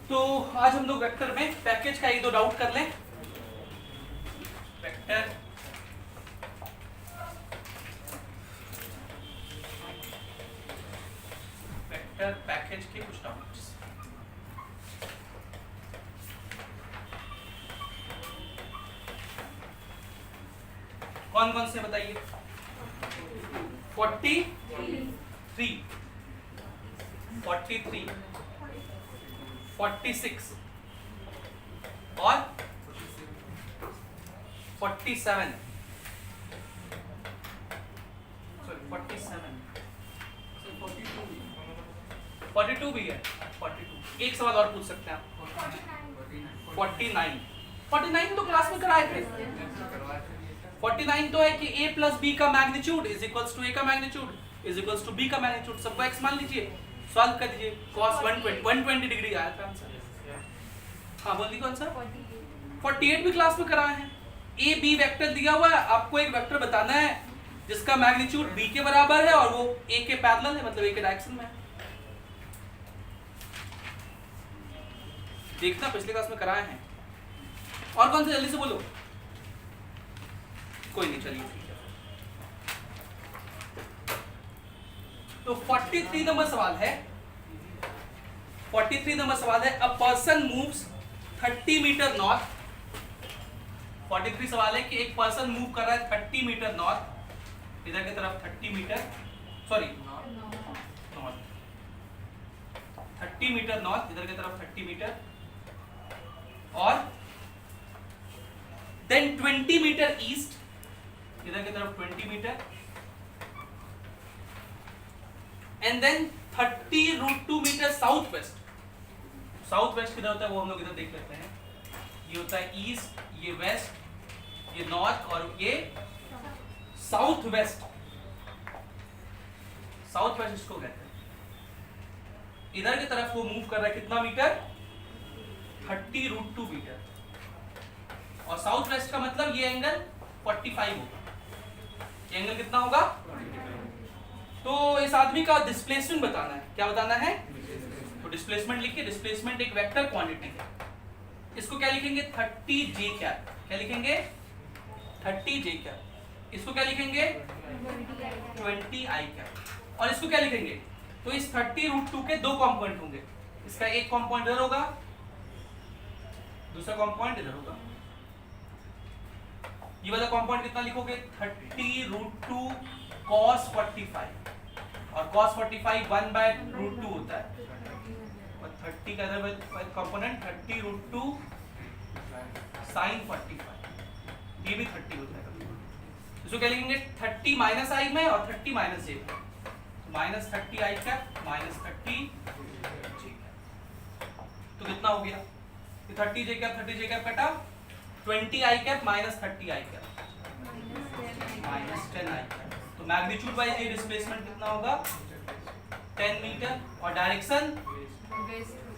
तो आज हम लोग वेक्टर में पैकेज का एक दो डाउट कर लें। वेक्टर पैकेज के कुछ डाउट्स। कौन कौन से बताइए? 43, 43, 46 और 47, सॉरी 47, 42 भी है। 42 एक सवाल और पूछ सकते हैं आप। 49 तो क्लास में कराए थे। 49 तो है कि a प्लस बी का magnitude is equals to a का magnitude is equals to b का मैग्नीट्यूड। सबको x मान लीजिए, सॉल्व कर दीजिए। cos 120 डिग्री आया था आंसर। हाँ बोलिए कौन सा? 48 भी क्लास में कराए हैं। a b वेक्टर दिया हुआ है, आपको एक वेक्टर बताना है जिसका मैग्नीट्यूड b के बराबर है और वो a के पैरेलल है, मतलब a के डायरेक्शन में है। देखना पिछले क्लास में कराए हैं। और कौन सा जल्दी से बोलो? कोई नहीं, चलिए ठीक है। तो 43 नंबर सवाल है। 43 नंबर सवाल है, a person moves 30 metre north. 43 सवाल है कि एक पर्सन मूव कर रहा है 30 मीटर नॉर्थ, इधर की तरफ 30 metre, sorry north 30 metre north, इधर की तरफ 30 मीटर, और देन 20 मीटर ईस्ट, इधर की तरफ 20 metre, and then 30√2 metre south west. South west किधर होता है वो हम लोग इधर देख लेते हैं। ये होता है ईस्ट, ये वेस्ट, ये नॉर्थ और ये साउथ वेस्ट। साउथ वेस्ट इसको कहते हैं। इधर की तरफ वो मूव कर रहा है कितना मीटर? 30√2 मीटर। और साउथ वेस्ट का मतलब ये एंगल 45 होगा। ये एंगल कितना होगा? तो इस आदमी का डिस्प्लेसमेंट बताना है। क्या बताना है? तो डिस्प्लेसमेंट लिखिए। डिस्प्लेसमेंट एक वेक्टर क्वांटिटी है। इसको क्या लिखेंगे? 30j cap. क्या लिखेंगे? 30j cap. इसको क्या लिखेंगे? 20i cap. और इसको क्या लिखेंगे? तो इस 30√2 के दो कंपोनेंट होंगे। इसका एक कंपोनेंट इधर होगा, दूसरा कंपोनेंट इधर होगा। ये वाला कंपोनेंट कितना लिखोगे? 30√2 cos 45, और cos 45 1/√2 होता है, और 30 का इधर कंपोनेंट 30√2 sin 45, ये भी 30 होता है। इसको क्या लिखेंगे? 30 माइनस आई में और 30 माइनस जे में, minus 30i cap minus 30j cap. तो कितना हो गया? 30j कैप कटा 20i cap minus 30i cap minus 10i cap. तो मैग्नीट्यूड वाइज ये डिस्प्लेसमेंट कितना होगा? 10 मीटर, और डायरेक्शन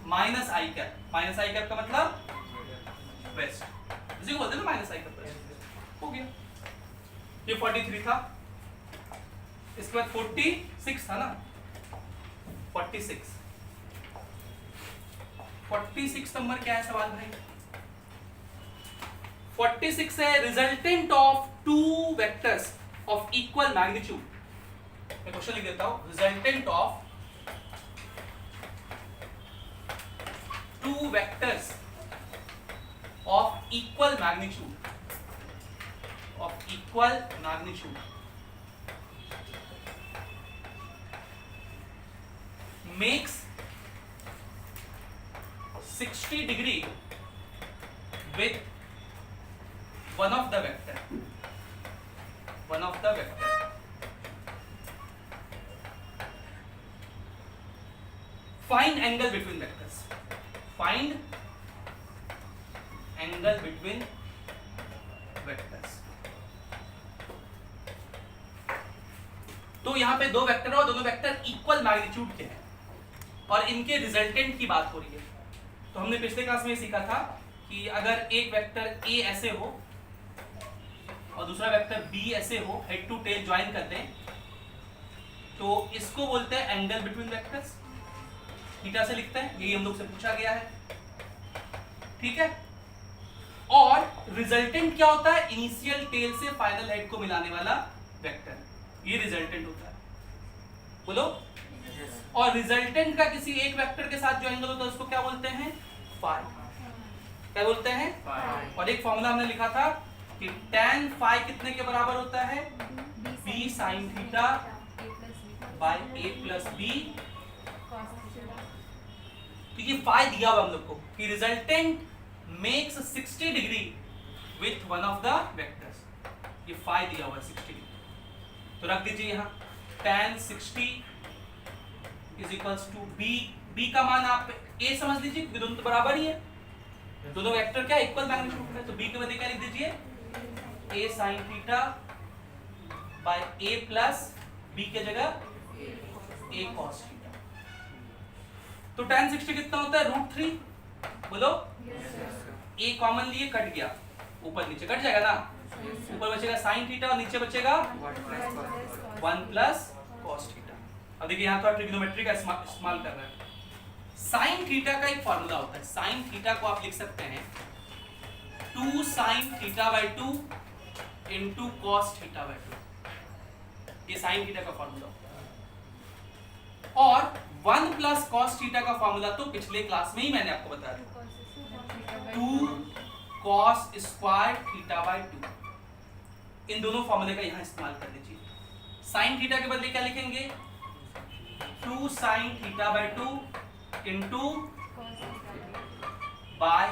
माइनस आई कैप। माइनस आई कैप का मतलब वेस्ट, इसी को बोलते हैं ना माइनस आई कैप वेस्ट। हो गया। ये 43 था। इसके बाद 46 था ना? 46 नंबर क्या है सवाल भाई? 46 है, resultant of two vectors of equal magnitude. मैं क्वेश्चन लिख देता हूं। Resultant of two vectors of equal magnitude, makes 60 degree with one of the vector. Find angle between vectors. तो यहां पे दो वेक्टर है और दोनों वेक्टर इक्वल मैग्नीट्यूड के हैं और इनके रिजल्टेंट की बात हो रही है। तो हमने पिछले क्लास में सीखा था कि अगर एक वेक्टर a ऐसे हो और दूसरा वेक्टर b ऐसे हो, हेड टू टेल ज्वाइन कर दें, तो इसको बोलते हैं एंगल बिटवीन वेक्टर्स। थीटा से लिखते हैं, यही हम लोग से पूछा गया है। ठीक है। और रिजल्टेंट क्या होता है? इनिशियल टेल से फाइनल हेड को मिलाने वाला वेक्टर, ये रिजल्टेंट होता है। बोलो। और रिजल्टेंट का किसी एक वेक्टर के साथ जो एंगल होता है उसको क्या बोलते हैं? फाई। क्या बोलते हैं? फाई। और एक फॉर्मूला हमने लिखा था कि tan फाई कितने के बराबर होता है? b sin theta bye a plus b। तो ये फाई दिया हुआ हम लोग को कि resultant makes 60 degree with one of the vectors. ये फाई दिया हुआ है 60 डिग्री, तो रख दीजिए यहाँ tan 60 is equals to b का मान आप a समझ लीजिए क्योंकि दोनों तो बराबर ही है, दोनों वेक्टर क्या इक्वल मैग्नीट्यूड है, तो b के बदले क्या लिख दीजिए? a sin theta bye a plus b के जगह a cos थीटा। तो tan 60 कितना होता है? √3। बोलो। a कॉमन लिए कट गया, ऊपर नीचे कट जाएगा ना, ऊपर बचेगा sin थीटा और नीचे बचेगा 1 प्लस cos थीटा। अब देखिए यहाँ थोड़ा ट्रिग्नोमेट्री का इस्तेमाल कर रहे हैं। sin थीटा का एक फार्मूला होता है, sin थीटा को आप लिख सकते हैं 2 sin theta by 2 into cos theta by 2, ये sin थीटा का फार्मूला होता है। और 1 प्लस cos थीटा का फार्मूला तो पिछले क्लास में ही मैंने आपको बताया था, 2 cos स्क्वायर थीटा बाय 2। इन दोनों फार्मूले का यहाँ इस्तेमाल कर लीजिए। sin थीटा के बदले क्या लिखेंगे? 2 sin theta by 2 into by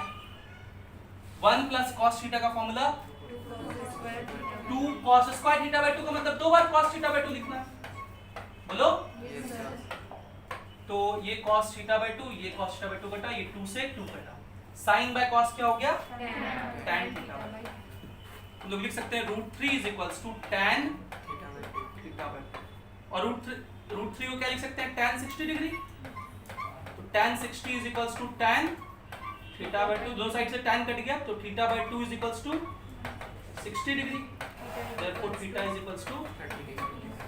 1 plus cos theta का formula 2 cos square theta by 2 का मतलब 2 बार cos थीटा बाय 2 लिखना है। बोलो। तो ये cos थीटा बाय 2, ये cos थीटा बाय 2 कटा, ये 2 से 2 कटा, sin बाय cos क्या हो गया? tan theta by 2। हम लोग लिख सकते हैं √3 is equals to tan theta by 2। और √3 को क्या लिख सकते हैं? tan 60 degree. तो tan 60 is equals to tan theta by 2, दोनों साइड से tan कट गया तो theta by 2 is equals to 60 degree, therefore theta is equals to 30 degree.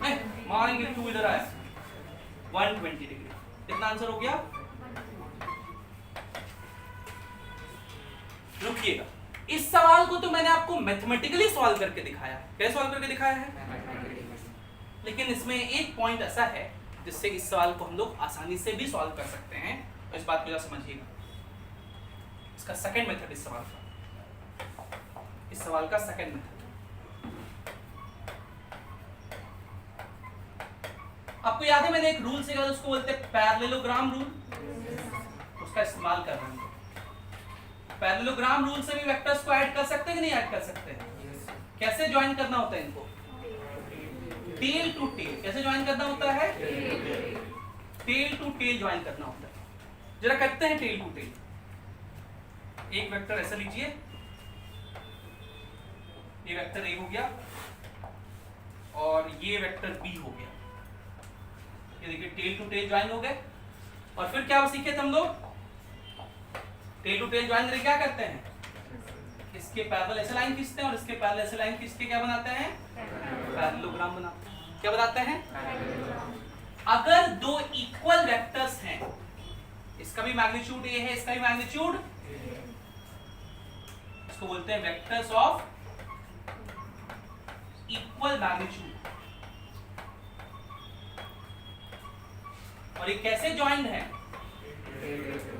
नहीं मानेंगे 2 इधर आया 120 डिग्री। कितना आंसर हो गया? रुकिएगा, इस सवाल को तो मैंने आपको मैथमेटिकली सॉल्व करके दिखाया है। कैसे सॉल्व करके दिखाया है? लेकिन इसमें एक पॉइंट ऐसा है जिससे इस सवाल को हम लोग आसानी से भी सॉल्व कर सकते हैं, तो इस बात को जरा समझिएगा। इसका सेकंड मेथड इस सवाल का सेकंड मेथड। आपको याद है मैंने एक रूल सीखा था, उसको बोलते हैं पैरेललोग्राम रूल, उसका इस्तेमाल कर रहे हैं। पैरेललोग्राम रूल से भी वेक्टर्स को ऐड कर सकते हैं कि नहीं ऐड कर सकते हैं? कैसे ज्वाइन करना होता है इनको? Tail to tail. कैसे ज्वाइन करना होता है? टेल टू टेल ज्वाइन करना होता है। जरा करते हैं टेल टू टेल। एक वेक्टर ऐसा लीजिए, ये वेक्टर ए हो गया और ये वेक्टर बी हो गया। ये देखिए टेल टू टेल ज्वाइन हो गए। और फिर क्या सीखे थे हम लोग? टेल टू टेल ज्वाइन करके क्या करते हैं? इसके पैरेलल ऐसे लाइन खींचते हैं और इसके पैरेलल ऐसे लाइन खींच के क्या बनाते हैं? पैरेललोग्राम बनाते हैं। क्या बनाते हैं? अगर दो इक्वल वेक्टर्स हैं, इसका भी मैग्नीट्यूड ए है, इसका भी मैग्नीट्यूड, इसको बोलते हैं वेक्टर्स ऑफ इक्वल मैग्नीट्यूड। और ये कैसे ज्वाइंड है?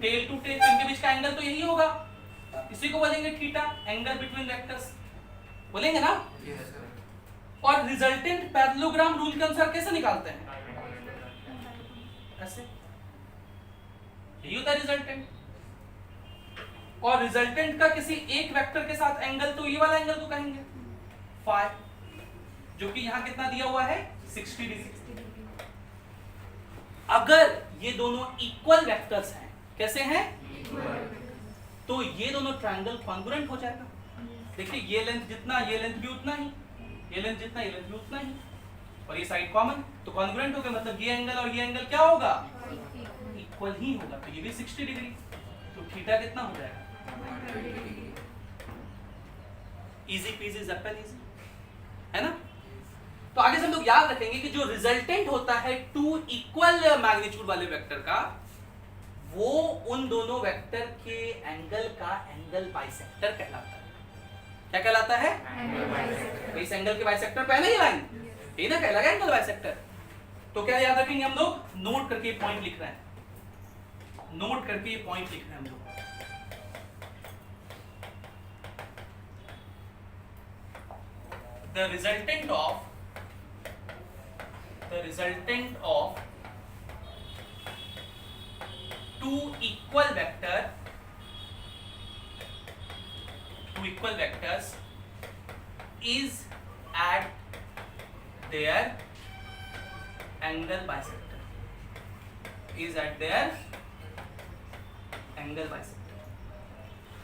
Tail to tail. इनके बीच का एंगल तो यही होगा, इसी को बोलेंगे थीटा, एंगल बिटवीन वेक्टर्स बोलेंगे ना। और रिजल्टेंट पैरेललोग्राम रूल के अनुसार कैसे निकालते हैं? ऐसे, यही होता है रिजल्टेंट। और रिजल्टेंट का किसी एक वेक्टर के साथ एंगल तो ये वाला एंगल को कहेंगे फाई, जो कि यहां कितना दिया हुआ है? 60 डिग्री। अगर ये दोनों इक्वल वेक्टर्स हैं, कैसे हैं? तो ये दोनों ट्रायंगल कॉन्ग्रुएंट हो जाएगा। देखिए ये लेंथ जितना ये लेंथ भी उतना ही, ये लेंथ जितना ये लेंथ भी उतना ही, और ये साइड कॉमन, तो कॉन्ग्रुएंट हो गया। मतलब ये एंगल और ये एंगल क्या होगा? इक्वल ही होगा। तो ये भी 60 डिग्री, तो थीटा कितना हो जाएगा? इजी पीजी ज़प्पन इजी, है ना। तो आगे से हम लोग याद रखेंगे कि जो रिजल्टेंट होता है टू इक्वल मैग्नीट्यूड वाले वेक्टर का, वो उन दोनों वेक्टर के एंगल का एंगल बाइसेक्टर कहलाता है। क्या कहलाता है? Angle bisector. इस एंगल के बाइसेक्टर पहले ही लाइन ये ना कहलाएगा एंगल बाइसेक्टर। तो क्या याद रखेंगे हम लोग? नोट करके पॉइंट लिख रहे हैं, नोट करके पॉइंट लिख रहे हैं हम लोग। The resultant of two equal vectors is at their angle bisector.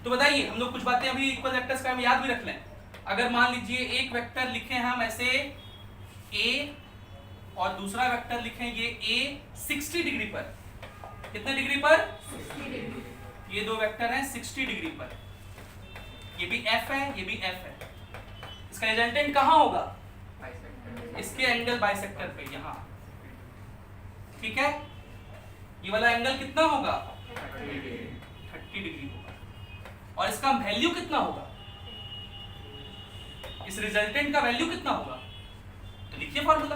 तो बताइए हम लोग कुछ बातें अभी इक्वल वेक्टर्स का हम याद भी रख लें। अगर मान लीजिए एक वेक्टर लिखें हम ऐसे a और दूसरा वेक्टर लिखें ये a 60 डिग्री पर। कितने डिग्री पर? 60 डिग्री। ये दो वेक्टर हैं 60 डिग्री पर। ये भी f है, ये भी f है। इसका रिजल्टेंट कहाँ होगा? इसके एंगल बाइसेक्टर पे, यहाँ। ठीक है, ये वाला एंगल कितना होगा? 30 डिग्री होगा। और इसका वैल्यू कितना होगा? इस रिजल्टेंट का वैल्यू कितना होगा? तो लिखिए formula.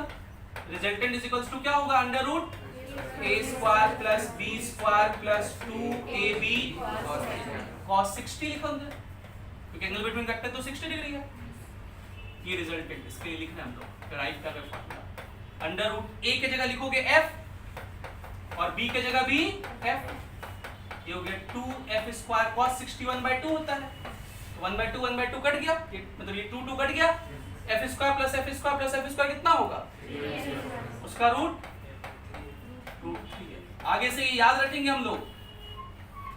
Resultant is equals to क्या होगा? Under root a square plus b square plus 2ab cos 60 लिखेंगे क्योंकि एंगल बिटवीन वेक्टर तो 60 डिग्री है। ये रिजल्टेंट इसके लिए लिखना है हम लोग, डिराइव कर रहे हैं फॉर्मूला। अंडर रूट a के जगह लिखोगे f और b के जगह भी f। ये हो गया 2f स्क्वायर cos 60 1/2 होता है। 1/2 कट गया, ये मतलब ये 2 कट गया। f square plus f square plus f square कितना होगा? उसका रूट 3 है। आगे से ये याद रखेंगे हम लोग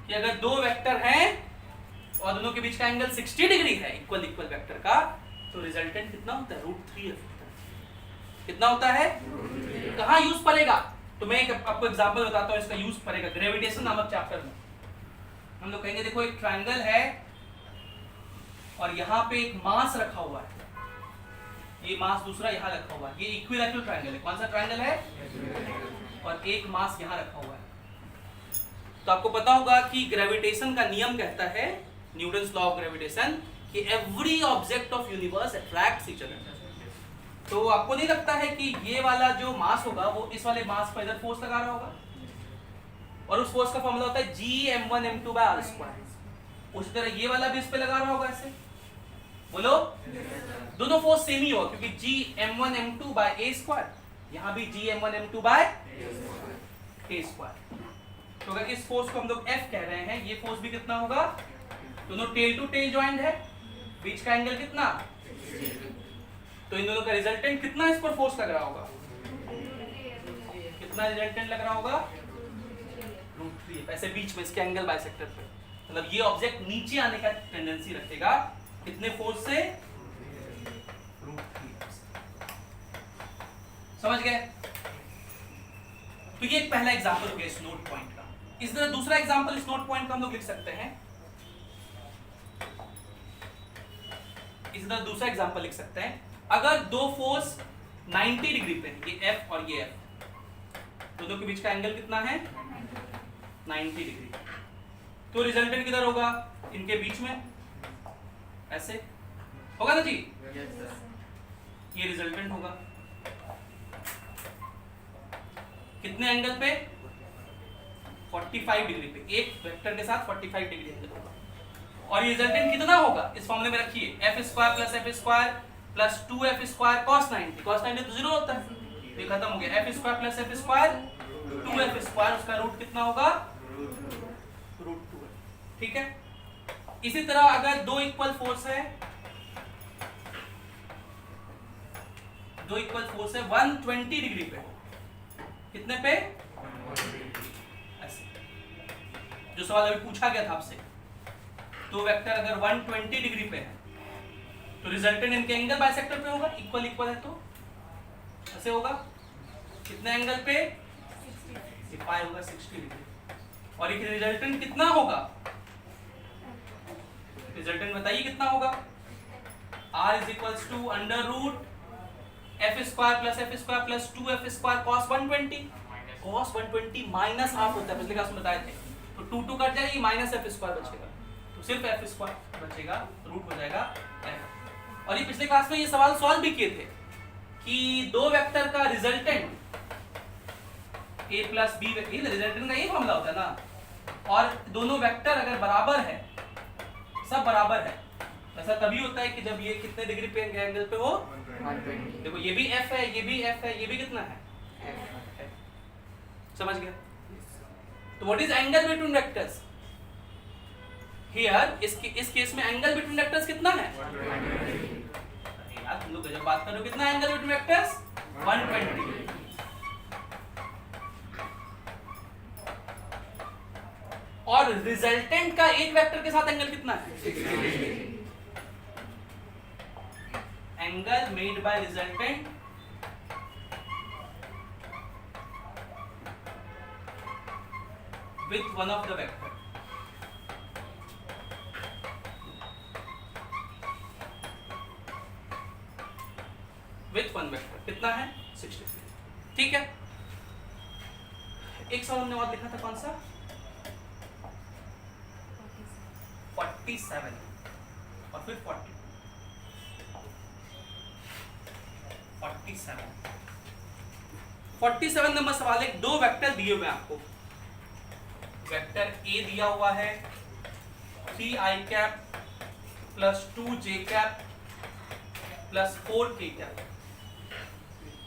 कि अगर दो वेक्टर हैं और दोनों के बीच का एंगल 60 डिग्री है इक्वल वेक्टर का, तो रिजल्टेंट कितना होता है? √3 है। कितना होता है? कहाँ यूज पड़ेगा? तो मैं आपको एग्जांपल बताता हूँ, इसका यूज पड़ेगा ग्रेविटेशन नामक चैप्टर में। हम लोग कहेंगे देखो एक ट्रायंगल है और यहाँ पे एक मास रखा हुआ है, ये मास दूसरा यहाँ रखा हुआ है। ये इक्विलैटरल ट्रायंगल है। कौन सा ट्रायंगल है? और एक मास यहाँ रखा हुआ है। तो आपको पता होगा कि ग्रेविटेशन का नियम कहता है, न्यूटन्स लॉ ऑफ ग्रेविटेशन, कि every object of universe attracts each other. तो आपको नहीं लगता है कि ये वाला जो मास होगा वो इस वाले मास पर इधर फोर्स लगा रहा होगा? और उस फोर्स का फॉर्मूला होता है Gm1m2/r²। उसी तरह ये वाला भी इस पे लगा रहा होगा ऐसे। बोलो, दोनों फोर्स सेम ही होगा क्योंकि Gm1m2/a², यहाँ भी Gm1m2/a²। तो अगर इस फोर्स को हम लोग F कह रहे हैं, ये फोर्स भी कितना होगा? दोनों टेल टू टेल जॉइंट है, बीच का एंगल कितना? तो इन दोनों का रिजल्टेंट कितना इस पर फोर्स लग रहा होगा? कितना रिजल्टेंट लग रहा होगा? √3। ऐसे बीच में इसके एंगल बाइसेक्टर पे, मतलब ये ऑब्जेक्ट नीचे आने का टेंडेंसी रखेगा। कितने फोर्स से? √3। समझ गए? तो ये एक पहला एग्जांपल हो गया इस नोट पॉइंट का। इस तरह दूसरा एग्जांपल इस नोट पॉइंट का हम लोग लिख सकते हैं। इस तरह दूसरा एग्जांपल लिख सकते हैं, अगर दो फोर्स 90 डिग्री पे, ये F और ये F, दोनों के बीच का एंगल कितना है? 90 डिग्री। तो रिजल्टेंट किधर होगा? इनके बीच में, ऐसे होगा ना जी? ये रिजल्टेंट होगा कितने एंगल पे? 45 डिग्री पे। एक वेक्टर के साथ 45 डिग्री एंगल होगा। और ये रिजल्टेंट कितना होगा? इस फॉर्मूले में रखिए, f square plus f square plus 2f square cos 90। cos 90 तो 0 होता है, ये खत्म हो गया। f square plus f square 2f square, उसका रूट कितना होगा? √2 है। ठीक है। इसी तरह अगर दो इक्वल फोर्स है, 120 डिग्री पे, कितने पे? ऐसे। जो सवाल अभी पूछा गया था आपसे, तो वेक्टर अगर 120 डिग्री पे है तो रिजल्टेंट इनके एंगल बाइसेक्टर पे होगा। इक्वल है तो ऐसे होगा। कितने एंगल पे? 65 होगा, 60 डिग्री। और एक रिजल्टेंट कितना होगा? रिजल्टेंट बताइए कितना होगा? R is equals to under root f square plus f square plus 2f square cos 120। cos 120 minus half होता है, पिछले क्लास में बताए थे। तो 2 कट जाएगा, ये माइनस एफ स्क्वायर बचेगा, तो सिर्फ एफ स्क्वायर बचेगा, रूट हो जाएगा एफ। और ये पिछले क्लास में ये सवाल सॉल्व भी किए थे कि दो वेक्टर का रिजल्टेंट a प्लस बी, ये रिजल्टेंट का ये फॉर्मूला होता है ना, और दोनों वेक्टर अगर बराबर है, सब बराबर है, ऐसा तभी होता है कि जब ये कितने डिग्री पे एंगल पे हो, 120। देखो ये भी f है, ये भी f है, ये भी कितना है, समझ गए? तो what is angle between vectors here, इस केस में एंगल बिटवीन वेक्टर्स कितना है, 120। यार तुम लोग गजब बात कर रहे हो, कितना एंगल बिटवीन वेक्टर्स, 120। और रिजल्टेंट का एक वेक्टर के साथ एंगल कितना है, 60। Angle made by resultant with one of the vector, with one vector कितना है, 60। ठीक है, एक सवाल हमने और लिखा था, कौन सा, 47 और फिर 40, 47 नंबर सवाल है, दो वेक्टर दिए हुए हैं आपको, वेक्टर ए दिया हुआ है 3i cap plus 2j cap plus 4k cap,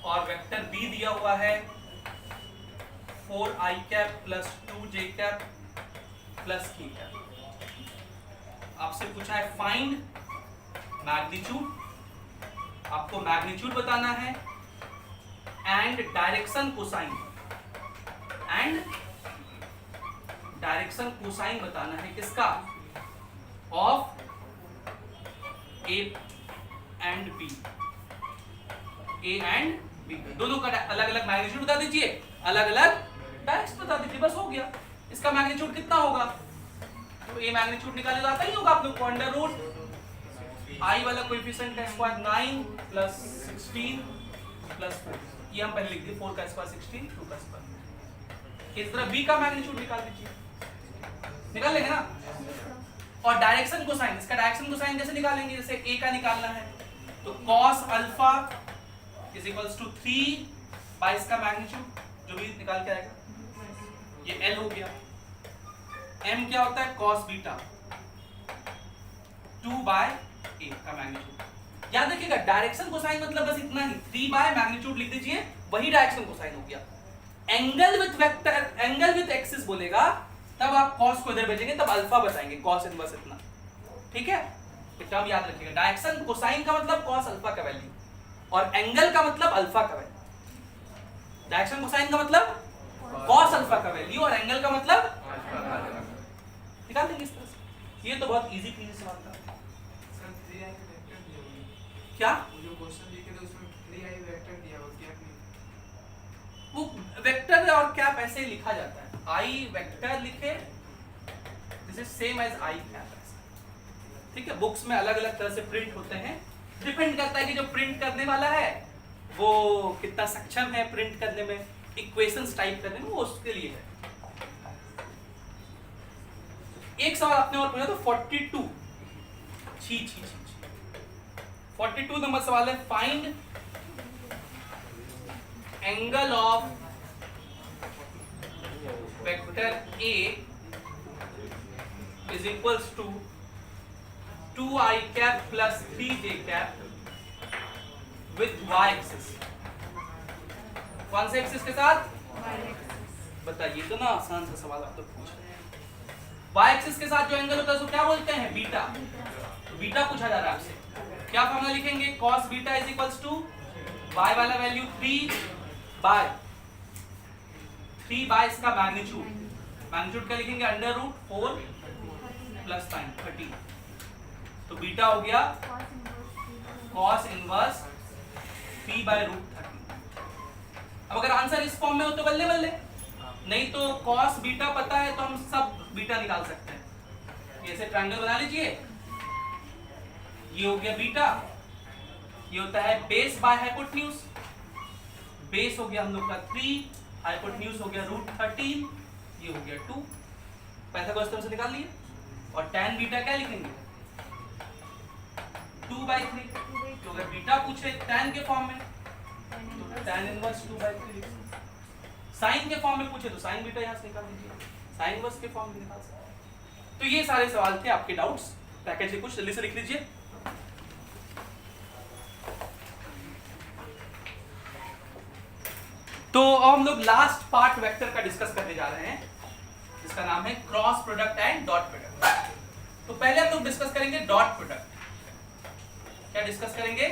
और वेक्टर बी दिया हुआ है 4i cap plus 2j cap plus k cap. आपसे पूछा है फाइंड मैग्नीट्यूड, आपको मैग्नीट्यूड बताना है and direction cosine, and direction cosine बताना है किसका, of A and B, A and B, दोनों का अलग अलग मैग्नीट्यूड बता दीजिए, अलग अलग डायरेक्शन बता दीजिए, बस हो गया। इसका मैग्नीट्यूड कितना होगा, तो ए मैग्नीट्यूड निकाले जाता ही होगा आप लोग को, अंडर रूट आई वाला कोएफिशिएंट का स्क्वायर 9 प्लस 16 प्लस 4, ये हम पहले लिख दिए, 4 का स्क्वायर 16, 2 का स्क्वायर। इस तरह बी का मैग्नीट्यूड निकाल दीजिए, निकाल लेंगे ना। और डायरेक्शन कोसाइन, इसका डायरेक्शन कोसाइन कैसे निकालेंगे, जैसे ए का निकालना है तो cos अल्फा इज इक्वल्स टू 3 बाय इसका मैग्नीट्यूड, जो भी निकाल के आएगा, ये L हो गया। m क्या होता है, cos बीटा 2 बाय a का मैग्नीट्यूड। याद रखिएगा डायरेक्शन कोसाइन मतलब बस इतना ही, 3 बाय मैग्नीट्यूड लिख दीजिए, वही डायरेक्शन कोसाइन हो गया। Angle with vector, angle with axis बोलेगा तब आप cos को इधर भेजेंगे, तब अल्फा बचाएंगे, cos इनवर्स इतना, ठीक है, इतना याद रखिएगा। डायरेक्शन कोसाइन का मतलब cos अल्फा का वैल्यू, और एंगल का मतलब अल्फा का वैल्यू। डायरेक्शन कोसाइन का मतलब cos अल्फा का वैल्यू, और एंगल का मतलब निकाल देंगे इस तरह से। ये तो बहुत इजी पीजी सवाल था। सर 3i वेक्टर दिया हुआ है, क्या वो जो क्वेश्चन लिखे थे उसमें 3i वेक्टर दिया हुआ, क्या नहीं, वो वेक्टर और कैप ऐसे ही लिखा जाता है, आई वेक्टर लिखे, this is same as I cap, ठीक है। बुक्स में अलग अलग तरह से प्रिंट होते हैं, डिपेंड करता है कि जो प्रिंट करने वाला है वो कितना सक्षम है प्रिंट करने में, इक्वेशंस टाइप करने में, वो उसके लिए है। एक सवाल आपने और पूछा तो 42, 42 नंबर सवाल है, find angle of vector A is equals to 2i cap plus 3j cap with y axis। कौन से एक्सिस के साथ, बताइए, तो ना आसान सा सवाल आप तो पूछ रहे हैं। y एक्सिस के साथ जो एंगल होता है उसको क्या बोलते हैं, बीटा। तो बीटा पूछा जा रहा है आपसे, क्या फॉर्मूला लिखेंगे, cos beta is equals to y वाला वैल्यू 3 बाय इसका मैग्नीट्यूड, मैग्नीट्यूड क्या लिखेंगे, अंडर रूट 4 प्लस 9 13, तो बीटा हो गया cos इनवर्स 3 बाय रूट 13। अब अगर आंसर इस फॉर्म में हो तो बल्ले बल्ले, नहीं तो cos बीटा पता है तो हम सब बीटा निकाल सकते हैं। ऐसे ट्रायंगल बना लीजिए, ये हो गया बीटा, ये होता है बेस बाय हाइपोटेन्यूज, बेस हो गया हम लोग का 3, हाइपोटेन्यूज हो गया रूट 13, ये हो गया 2, पाइथागोरस थ्योरम से निकाल लिए। और tan बीटा क्या लिखेंगे 2/3। तो अगर बीटा पूछे tan के फॉर्म में तो tan इनवर्स 2/3 लिख सकते। साइन के फॉर्म में पूछे तो साइन बीटा यहाँ से निकाल दीजिए, साइन इनवर्स के फॉर्म में निकाल सकते। तो ये सारे सवाल थे आपके डाउट्स। पैकेज कुछ जल्दी से लिख लीजिए। तो अब हम लोग लास्ट पार्ट वेक्टर का डिस्कस करने जा रहे हैं, जिसका नाम है cross product and dot product. तो पहले हम लोग डिस्कस करेंगे डॉट प्रोडक्ट। क्या डिस्कस करेंगे?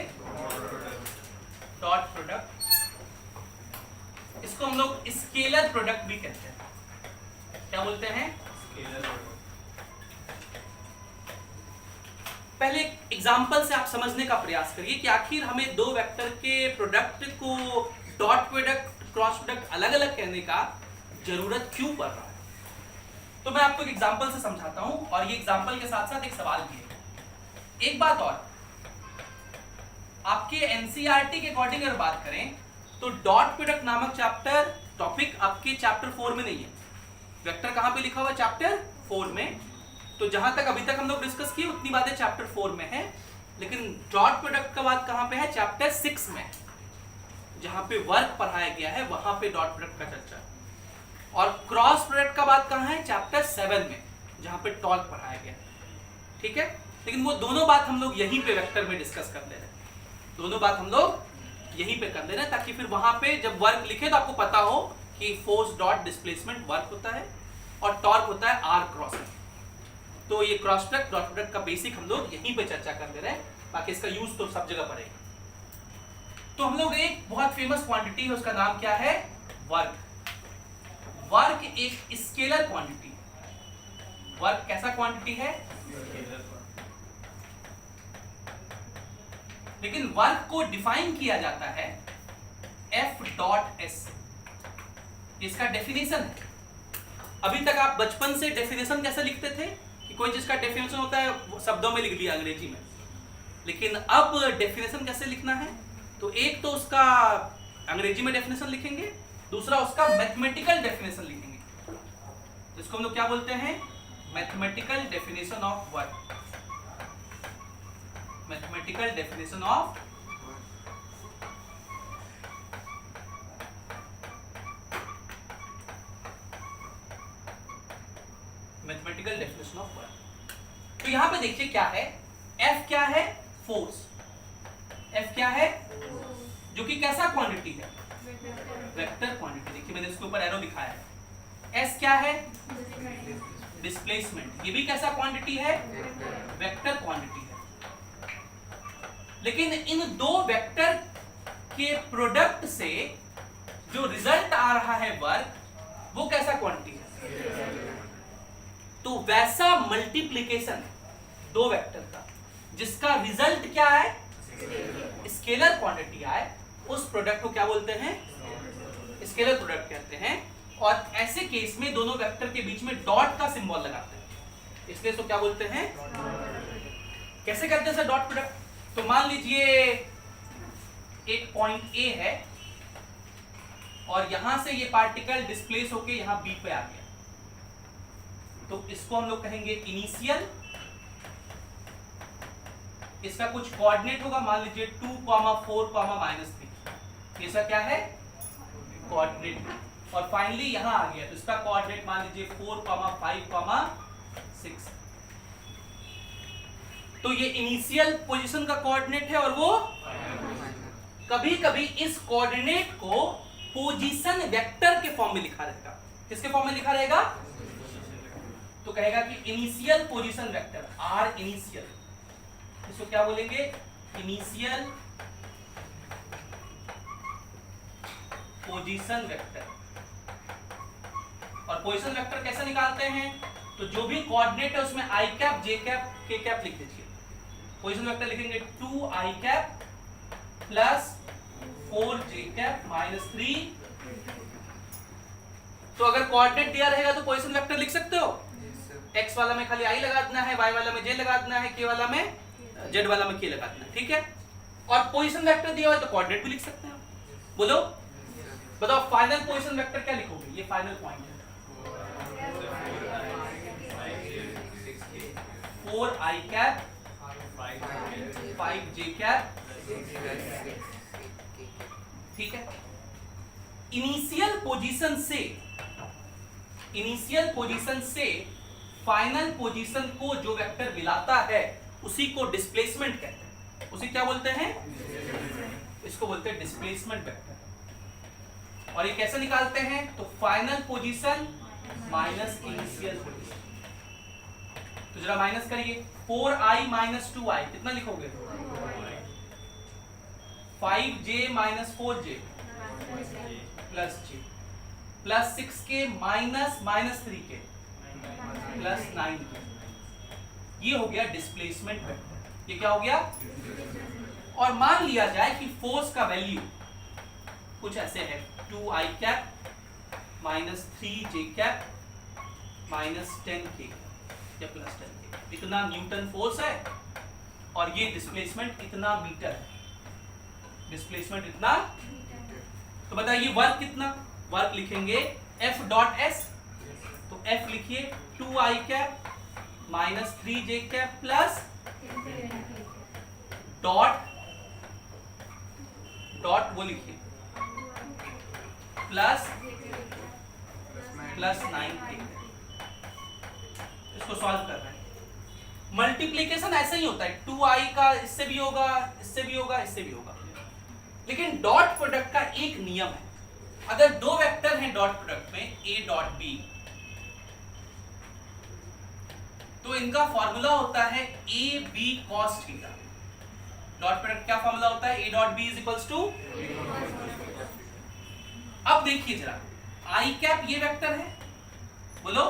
Dot product. इसको हम लोग स्केलर प्रोडक्ट भी कहते हैं। क्या बोलते हैं? Scalar product. पहले एक एग्जांपल से आप समझने का प्रयास करिए कि आखिर हमें दो वेक्टर के product co dot product cross product अलग अलग कहने का जरूरत क्यों पड़ रहा है। तो मैं आपको एक एग्जांपल से समझाता हूं और ये एग्जांपल के साथ साथ एक सवाल भी है। एक बात और, आपके एनसीईआरटी के अकॉर्डिंग अगर बात करें तो डॉट प्रोडक्ट नामक चैप्टर टॉपिक आपके चैप्टर 4 में नहीं है। वेक्टर कहां पे लिखा हुआ है? चैप्टर 4 में। तो जहां तक अभी तक हम लोग डिस्कस किए उतनी बातें चैप्टर 4 में है, लेकिन डॉट प्रोडक्ट का बात कहां पे है? चैप्टर 6 में, जहां पे वर्क पढ़ाया गया है वहां पे डॉट प्रोडक्ट का चर्चा। और क्रॉस प्रोडक्ट का बात कहां है? चैप्टर 7 में, जहां पे टॉर्क पढ़ाया गया है। ठीक है, लेकिन वो दोनों बात हम लोग यहीं पे वेक्टर में डिस्कस कर ले रहे हैं। दोनों बात हम लोग यहीं पे कर ले रहे हैं ताकि फिर वहां पे जब वर्क लिखे तो आपको पता हो कि फोर्स डॉट डिस्प्लेसमेंट वर्क होता है और टॉर्क होता है आर क्रॉस। तो ये क्रॉस प्रोडक्ट डॉट प्रोडक्ट का बेसिक हम लोग यहीं पे चर्चा कर ले रहे हैं, बाकी इसका यूज तो सब जगह पड़ेगा। तो हम लोग एक बहुत फेमस क्वांटिटी है, उसका नाम क्या है? वर्क। वर्क एक स्केलर क्वांटिटी है। वर्क कैसा क्वांटिटी है? लेकिन वर्क को डिफाइन किया जाता है F डॉट S। इसका डेफिनेशन है। अभी तक आप बचपन से डेफिनेशन कैसे लिखते थे कि कोई चीज का डेफिनेशन होता है वो शब्दों में लिख लिया अंग्रेजी में, लेकिन अब डेफिनेशन कैसे लिखना है? तो एक तो उसका अंग्रेजी में डेफिनेशन लिखेंगे, दूसरा उसका मैथमेटिकल डेफिनेशन लिखेंगे। तो इसको हम लोग क्या बोलते हैं? Mathematical definition of work. Mathematical definition of mathematical definition of work. तो यहां पे देखिए क्या है, F क्या है? फोर्स। F क्या है? जो कि कैसा क्वांटिटी है? Vector quantity. देखिए मैंने इसके ऊपर एरो दिखाया है। S क्या है? डिस्प्लेसमेंट। ये भी कैसा क्वांटिटी है? वेक्टर क्वांटिटी है। लेकिन इन दो वेक्टर के प्रोडक्ट से जो रिजल्ट आ रहा है वर्क, वो कैसा क्वांटिटी है? तो वैसा मल्टीप्लिकेशन दो वेक्टर का जिसका रिजल्ट क्या है? स्केलर क्वांटिटी आए, उस प्रोडक्ट को क्या बोलते हैं? स्केलर प्रोडक्ट कहते हैं। और ऐसे केस में दोनों वेक्टर के बीच में डॉट का सिंबल लगाते हैं, इसलिए इसको क्या बोलते हैं? कैसे करते हैं सर डॉट प्रोडक्ट? तो मान लीजिए एक पॉइंट A है और यहां से ये पार्टिकल डिस्प्लेस होके यहां B पे आ गया, तो इसको हम लोग कहेंगे इनिशियल। इसका कुछ कोऑर्डिनेट होगा, मान लीजिए 2, 4, -3। इसका क्या है? कोऑर्डिनेट। और फाइनली यहां आ गया तो इसका कोऑर्डिनेट मान लीजिए 4, 5, 6। तो ये इनिशियल पोजीशन का कोऑर्डिनेट है और वो कभी कभी इस कोऑर्डिनेट को पोजीशन वेक्टर के फॉर्म में लिखा रहेगा। किसके फॉर्म में लिखा रहेगा? तो कहेगा कि initial position vector R initial, इसको क्या बोलेंगे? Initial position vector. और पोजीशन वेक्टर कैसे निकालते हैं? तो जो भी कोऑर्डिनेट है उसमें i cap, j cap, k cap लिख दीजिए। पोजीशन वेक्टर लिखेंगे 2i cap plus 4j cap -3। तो अगर कोऑर्डिनेट दिया रहेगा तो पोजीशन वेक्टर लिख सकते हो। x वाला में खाली i लगा देना है, y वाला में j लगा देना है, k वाला में z वाला में k लगा देना है। ठीक है। और पोजीशन वेक्टर दिया हुआ है तो कोऑर्डिनेट भी लिख सकते हैं। बोलो, बताओ फाइनल पोजीशन वेक्टर क्या लिखोगे? ये फाइनल पॉइंट है। 4i कैप 5j कैप, ठीक है। इनिशियल पोजीशन से फाइनल पोजीशन को जो वेक्टर मिलाता है उसी को डिस्प्लेसमेंट कहते हैं। उसी क्या बोलते हैं? इसको बोलते हैं डिस्प्लेसमेंट वेक्टर। और ये कैसे निकालते हैं? तो final position minus initial position. तो जरा माइनस करिए, 4i माइनस 2i कितना लिखोगे? 5j minus 4j plus j plus 6k minus 3k plus 9k। ये हो गया डिस्प्लेसमेंट वेक्टर। ये क्या हो गया? और मान लिया जाए कि फोर्स का वैल्यू कुछ ऐसे है, 2i cap minus 3j cap minus 10k या प्लस 10k। इतना न्यूटन फोर्स है और ये डिस्प्लेसमेंट इतना मीटर है। डिस्प्लेसमेंट इतना, तो बताइए वर्क कितना? वर्क लिखेंगे F डॉट S, तो F लिखिए 2i cap minus 3j cap plus dot वो लिखिए प्लस 9k। इसको सॉल्व कर रहे हैं। मल्टीप्लीकेशन ऐसे ही होता है, 2i का इससे भी होगा, इससे भी होगा, इससे भी होगा। लेकिन डॉट प्रोडक्ट का एक नियम है, अगर दो वेक्टर हैं डॉट प्रोडक्ट में a डॉट b, तो इनका फॉर्मूला होता है a b cos थीटा। डॉट प्रोडक्ट क्या फॉर्मूला होता है? a dot b is equals to. अब देखिए जरा, i कैप ये वेक्टर है, बोलो,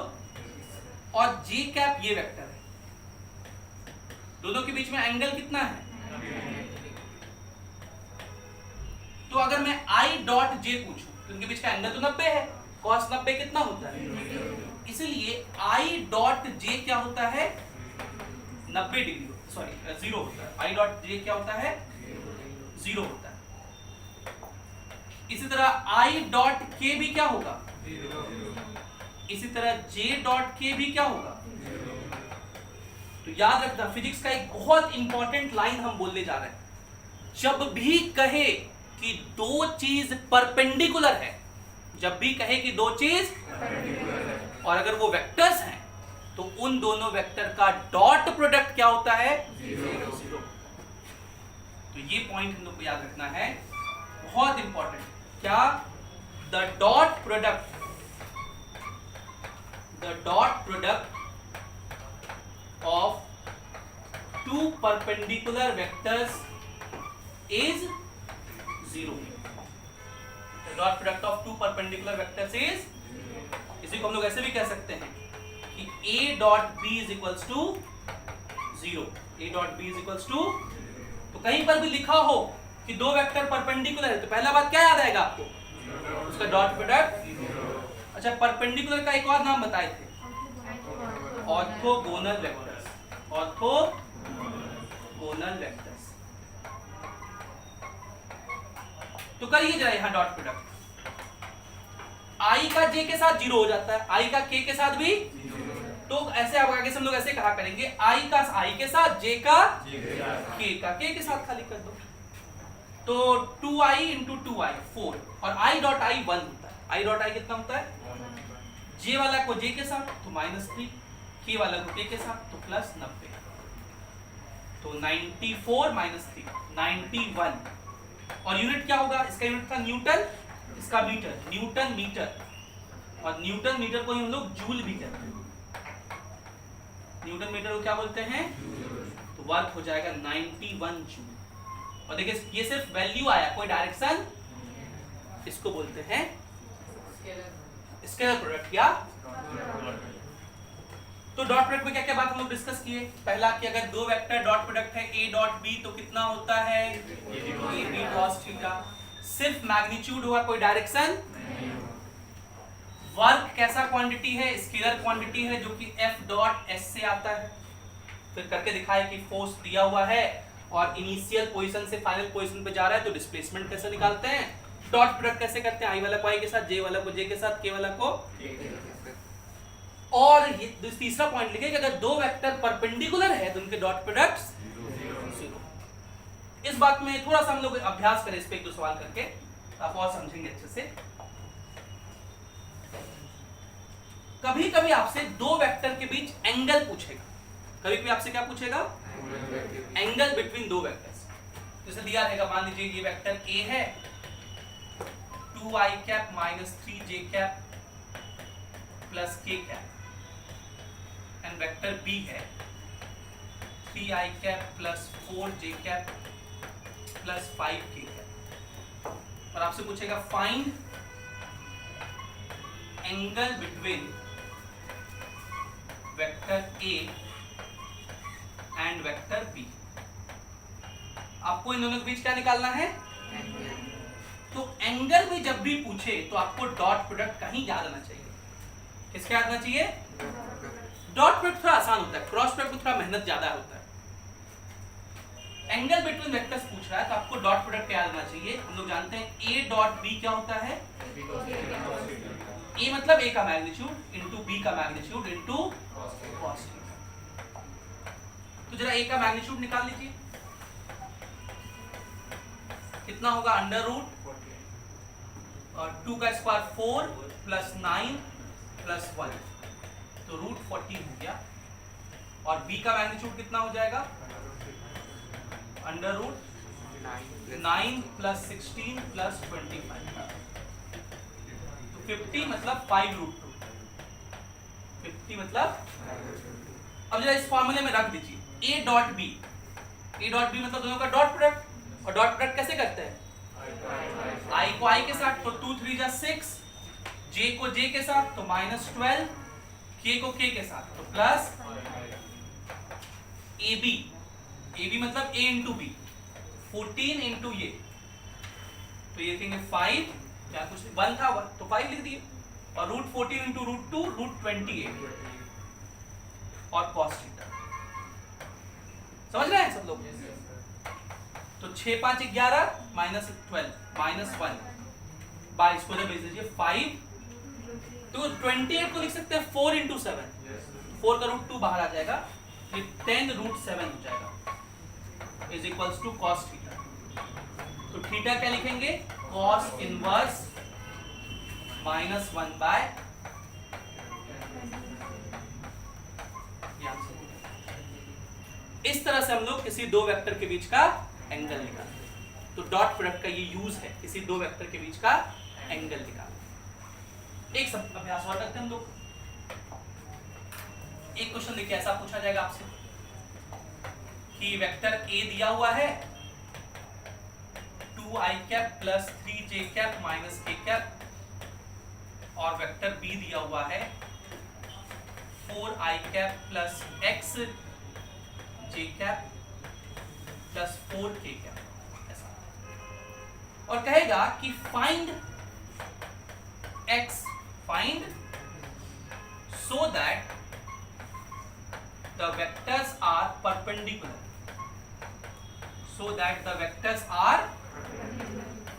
और j कैप ये वेक्टर है। दोनों के बीच में एंगल कितना है? तो अगर मैं i डॉट j पूछूं तो इनके बीच का एंगल तो 90 है। cos 90 कितना होता है? इसलिए i डॉट j क्या होता है? 90 डिग्री, सॉरी 0 होता है। i डॉट j क्या होता है? 0 होता है। इसी तरह i डॉट k भी क्या होगा? इसी तरह j डॉट k भी क्या होगा? तो याद रखना, फिजिक्स का एक बहुत इंपॉर्टेंट लाइन हम बोलने जा रहे हैं। जब भी कहे कि दो चीज परपेंडिकुलर है, जब भी कहे कि दो चीज और अगर वो वेक्टर्स हैं, तो उन दोनों वेक्टर का डॉट प्रोडक्ट क्या होता है? 0। तो ये पॉइंट हम लोग को याद रखना है, बहुत इंपॉर्टेंट। क्या? The dot product of two perpendicular vectors is 0। The dot product of two perpendicular vectors is, इसी को हम लोग ऐसे भी कह सकते हैं कि a dot b is equals to 0। a dot b is equals to, तो कहीं पर भी लिखा हो कि दो वेक्टर परपेंडिकुलर है, तो पहला बात क्या याद आएगा आपको? उसका डॉट प्रोडक्ट। अच्छा, परपेंडिकुलर का एक और नाम बताए थे, ऑर्थोगोनल वेक्टर्स। Orthogonal vectors. तो करिए जरा यहां डॉट प्रोडक्ट। i का j के साथ 0 हो जाता है, i का k के साथ भी। तो ऐसे आप आगे से हम लोग ऐसे कहा करेंगे, i का i के साथ, j का k का k के साथ खाली कर दो। तो 2i इंटू 2i 4, और i डॉट i 1 होता है। i डॉट i कितना होता है? j वाला को j के साथ तो -3, k वाला को k के साथ तो +90। तो 94 -3 91। और यूनिट क्या होगा? इसका यूनिट था न्यूटन, इसका मीटर, न्यूटन मीटर। और न्यूटन मीटर को हम लोग जूल भी कहते हैं। न्यूटन मीटर को क्या बोलते हैं? तो वर्क हो जाएगा 91 जूल। और देखिए ये सिर्फ वैल्यू आया, कोई डायरेक्शन। इसको बोलते हैं स्केलर प्रोडक्ट या। तो डॉट प्रोडक्ट में क्या क्या बात हम लोग डिस्कस किए? पहला कि अगर दो वेक्टर डॉट प्रोडक्ट है a डॉट b तो कितना होता है? a b cos theta. सिर्फ मैग्नीट्यूड हुआ, कोई डायरेक्शन। वर्क कैसा क्वांटिटी है? स्केलर क्वांटिटी है, जो कि f डॉट s से आता है। फिर करके दिखाया कि फोर्स दिया हुआ है और इनिशियल पोजीशन से फाइनल पोजीशन पे जा रहा है, तो डिस्प्लेसमेंट कैसे निकालते हैं, डॉट प्रोडक्ट कैसे करते हैं, i वाला को i के साथ, j वाला को j के साथ, k वाला को। और ये तीसरा पॉइंट लिखे कि अगर दो वेक्टर परपेंडिकुलर है तो उनके डॉट प्रोडक्ट्स जीरो। इस बात में थोड़ा सा हम लोग अभ्यास करें, इस पे एक दो सवाल करके आप और समझेंगे अच्छे से। कभी कभी आपसे दो वेक्टर के बीच एंगल पूछेगा, कभी कभी आपसे क्या पूछेगा, एंगल बिटवीन दो वेक्टर्स। जैसे दिया रहेगा, मान लीजिए ये वेक्टर ए है 2i cap minus 3j cap plus k cap, and vector B है 3i cap plus 4j cap plus 5k cap, और आपसे पूछेगा find angle between vector A and vector B. आपको इन दोनों के बीच क्या निकालना है, तो एंगल में जब भी पूछे तो आपको डॉट प्रोडक्ट का ही याद आना चाहिए। किसका याद आना चाहिए, डॉट प्रोडक्ट थोड़ा आसान होता है, क्रॉस प्रोडक्ट में थोड़ा मेहनत ज्यादा होता है। एंगल बिटवीन वेक्टर्स पूछ रहा है तो आपको डॉट प्रोडक्ट याद आना चाहिए। हम लोग जानते हैं ए डॉट बी क्या होता है, ए मतलब ए का मैग्नीट्यूड इंटू बी का मैग्नीट्यूड इंटू कॉस थीटा। तो जरा ए का मैग्नीट्यूड निकाल लीजिए, कितना होगा, अंडर रूट और 2 का स्क्वायर 4 प्लस 9 प्लस 1, तो रूट 14 हो गया। और b का मैग्नीट्यूड कितना हो जाएगा, अंडर रूट 9 प्लस 16 प्लस 25, तो 50 मतलब 5 रूट 2, 50 मतलब। अब जरा इस फॉर्मूले में रख दीजिए a dot b, a dot b मतलब दोनों का डॉट प्रोडक्ट, और डॉट प्रोडक्ट कैसे करते हैं, i को i के साथ तो 2 3 जा 6, j को j के साथ तो -12, k को k के साथ तो प्लस ab, ab मतलब a इंटू b, 14 इंटू ये, तो ये लिखेंगे 5, क्या कुछ 1 था तो 5 लिख दिए, और रूट 14 इंटू रूट 2 रूट 28 और कॉस थीटा। समझ रहे हैं सब लोग, तो 6 5 11 माइनस 12 माइनस 1 बाय स्क्वायर भेज दीजिए 5, तो 28 को लिख सकते हैं 4 इंटू 7, 4 का रूट 2 बाहर आ जाएगा, ये 10 रूट 7 हो जाएगा, is equals to cos theta. तो थीटा क्या लिखेंगे, कॉस इनवर्स माइनस 1 बाय, इस तरह से हम लोग किसी दो वेक्टर के बीच का एंगल निकालते हैं। तो डॉट प्रोडक्ट का ये यूज है, किसी दो वेक्टर के बीच का एंगल निकालना। एक सब अभ्यास और करते हैं हम लोग। एक क्वेश्चन देखिए, ऐसा पूछा जाएगा आपसे कि वेक्टर ए दिया हुआ है 2i cap plus 3j cap minus k cap, और वेक्टर बी दिया हुआ है 4i cap plus x j cap plus 4k cap, ऐसा। और कहेगा कि find x, find so that the vectors are perpendicular, so that the vectors are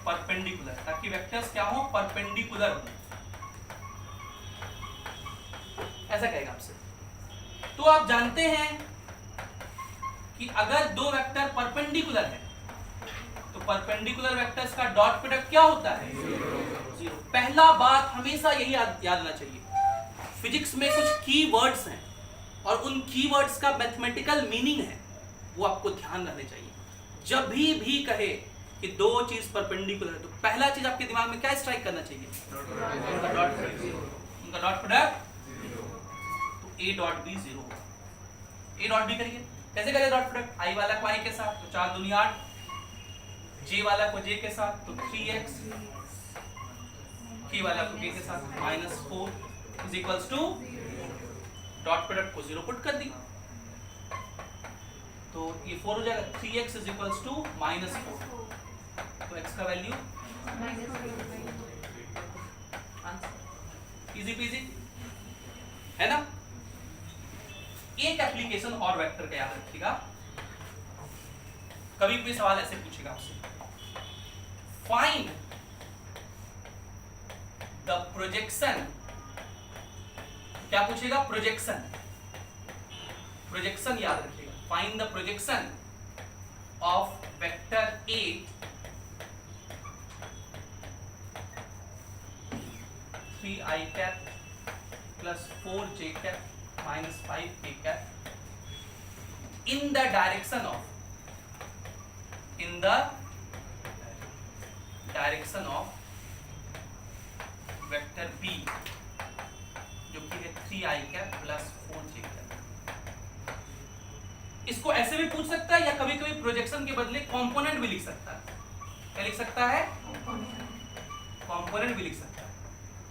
perpendicular, ताकि vectors क्या हो, परपेंडिकुलर हो, ऐसा कहेगा आपसे। तो आप जानते हैं कि अगर दो वेक्टर परपेंडिकुलर है तो परपेंडिकुलर वेक्टर्स का डॉट प्रोडक्ट क्या होता है, जीरो। पहला बात हमेशा यही याद आना चाहिए, फिजिक्स में कुछ की वर्ड्स हैं और उन की वर्ड्स का मैथमेटिकल मीनिंग है, वो आपको ध्यान रखने चाहिए। जब भी कहे कि दो चीज परपेंडिकुलर है तो पहला चीज आपके दिमाग में क्या स्ट्राइक करना चाहिए, उनका डॉट प्रोडक्ट जीरो, उनका डॉट प्रोडक्ट, तो a डॉट b जीरो होगा। a डॉट b करिए, कैसे करें डॉट प्रोडक्ट, i वाला को i के साथ तो 4 दूनी 8, j वाला को j के साथ तो 3x, k वाला को k के साथ -4 is equals to, dot product को 0 पुट कर दी तो ये 4 हो जाएगा, 3x इज इक्वल्स टू -4, तो x का वैल्यू इजी पीजी है ना। एक एप्लीकेशन और वेक्टर का याद रखिएगा, कभी भी सवाल ऐसे पूछेगा आपसे, फाइंड द प्रोजेक्शन क्या पूछेगा? प्रोजेक्शन। प्रोजेक्शन याद रखिएगा, find the projection of vector A three I cap plus 4j cap minus 5k cap in the direction of vector b जो कि है 3i cap plus 4j cap. इसको ऐसे भी पूछ सकता है या कभी कभी प्रोजेक्शन के बदले कंपोनेंट भी लिख सकता है। क्या लिख सकता है? कंपोनेंट भी लिख सकता है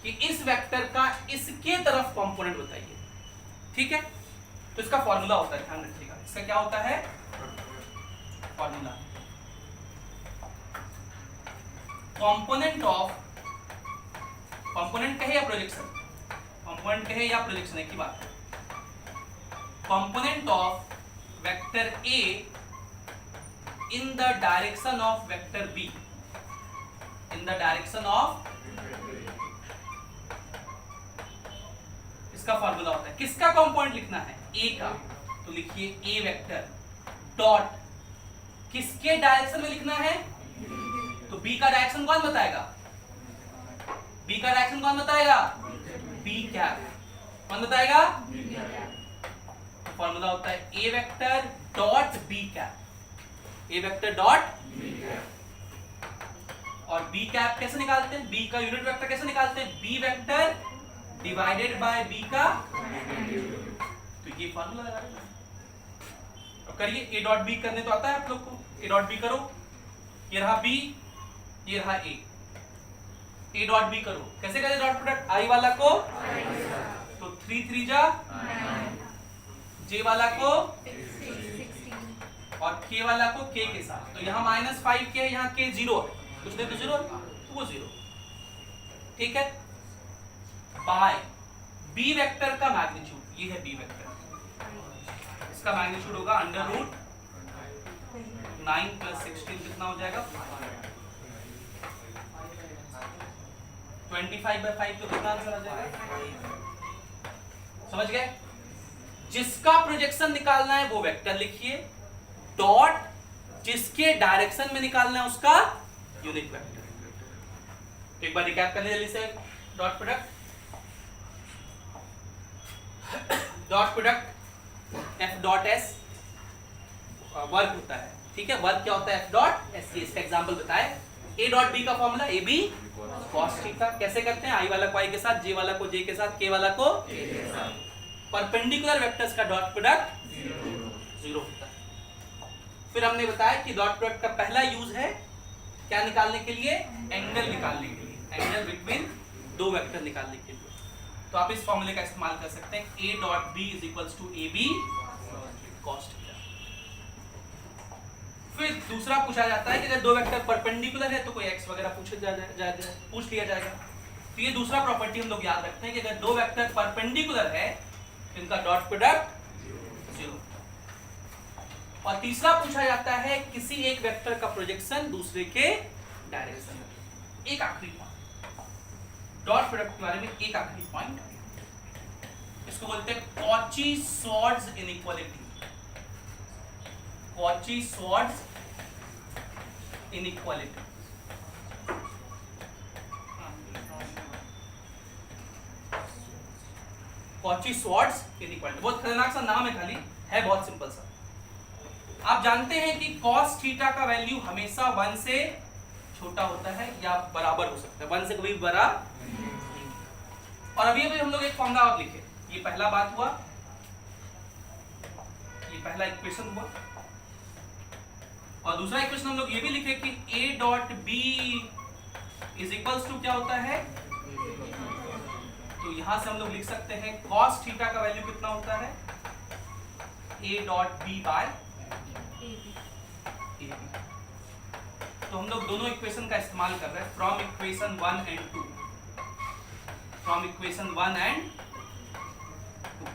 कि इस वेक्टर का इसके तरफ कंपोनेंट बताइए। ठीक है, तो इसका फॉर्मूला होता है, ध्यान रखिएगा। इसका क्या होता है? फॉर्मूला कंपोनेंट ऑफ, कंपोनेंट कहे या प्रोजेक्शन, कंपोनेंट कहे या प्रोजेक्शन एक ही बात है। Component of vector A in the direction of vector B, in the direction of, इसका फॉर्मूला होता है। किसका कंपोनेंट लिखना है? ए का, तो लिखिए ए वेक्टर डॉट किसके डायरेक्शन में लिखना है? तो बी का डायरेक्शन कौन बताएगा? बी का डायरेक्शन कौन बताएगा? B cap. कौन बताएगा? तो फॉर्मूला होता है A vector dot B cap, A vector dot B cap. और बी कैप कैसे निकालते हैं? बी का यूनिट वेक्टर कैसे निकालते हैं? B vector divided by B का, तो ये फॉर्मूला लगा लेना। अब करिए, ए डॉट बी करने तो आता है आप लोग को, ए डॉट बी करो। ये रहा बी, ये रहा ए, ए डॉट बी करो। कैसे करें डॉट प्रोडक्ट? आई वाला को तो 3 3 जा, जे वाला को 16 और के वाला को के के साथ। तो यहाँ -5 के है, यहाँ के 0 है, कुछ नहीं तो 0 तो वो 0। ठीक है, बाय बी वेक्टर का मैग्नीट्यूड, ये है बी वेक्टर, इसका मैग्नीट्यूड होगा √9 + 16 कितना हो जाएगा? 25/5 तो कितना आंसर आ जाएगा? समझ गए? जिसका प्रोजेक्शन निकालना है वो वेक्टर लिखिए, डॉट जिसके डायरेक्शन में निकालना है उसका यूनिट वेक्टर। एक बार रिकैप करने जल्दी से। Dot product, dot product F dot S work होता है। ठीक है, वर्क क्या होता है? F dot S. इसका एग्जांपल बताए। ए डॉट बी का formula A B cos theta. कैसे करते हैं? आई वाला को आई के साथ, जे वाला को जे के साथ, के वाला को के के साथ। परपेंडिकुलर वेक्टर्स का डॉट प्रोडक्ट 0 होता है। फिर हमने बताया कि डॉट प्रोडक्ट का पहला यूज है क्या निकालने के लिए? एंगल निकालने के लिए, एंगल बिटवीन दो वेक्टर निकालने के लिए। तो आप इस फॉर्मूले का इस्तेमाल कर सकते हैं, A dot B is equals to A B cos theta. फिर दूसरा पूछा जाता है कि अगर दो वेक्टर परपेंडिकुलर है तो कोई एक्स वगैरह पूछ लिया जाएगा। तो ये दूसरा प्रॉपर्टी हम लोग याद रखते हैं कि अगर दो वेक्टर परपेंडिकुलर है तो इनका डॉट प्रोडक्ट 0। और तीसरा पूछा जाता है किसी एक वेक्टर का प्रोजेक्शन दूसरे के डायरेक्शन में। एक आखिरी पॉइंट डॉट प्रोडक्ट के बारे में, एक आखिरी पॉइंट, इसको बोलते हैं Cauchy-Schwarz inequality. Cauchy-Schwarz inequality. Cauchy-Schwarz inequality बहुत खतरनाक सा नाम है, खाली है बहुत सिंपल सा। आप जानते हैं कि cos थीटा का वैल्यू हमेशा 1 से छोटा होता है या बराबर हो सकता है, 1 से कभी बड़ा। और अभी अभी हम लोग एक फॉर्मूला और लिखे, ये पहला बात हुआ, ये पहला इक्वेशन हुआ। और दूसरा इक्वेशन हम लोग ये भी लिखे कि a dot B is equals to क्या होता है, तो यहां से हम लोग लिख सकते हैं cos थीटा का वैल्यू कितना होता है, a डॉट बी बाय ए। तो हम लोग दोनों इक्वेशन का इस्तेमाल कर रहे हैं from equation 1 and 2, from equation 1 and 2।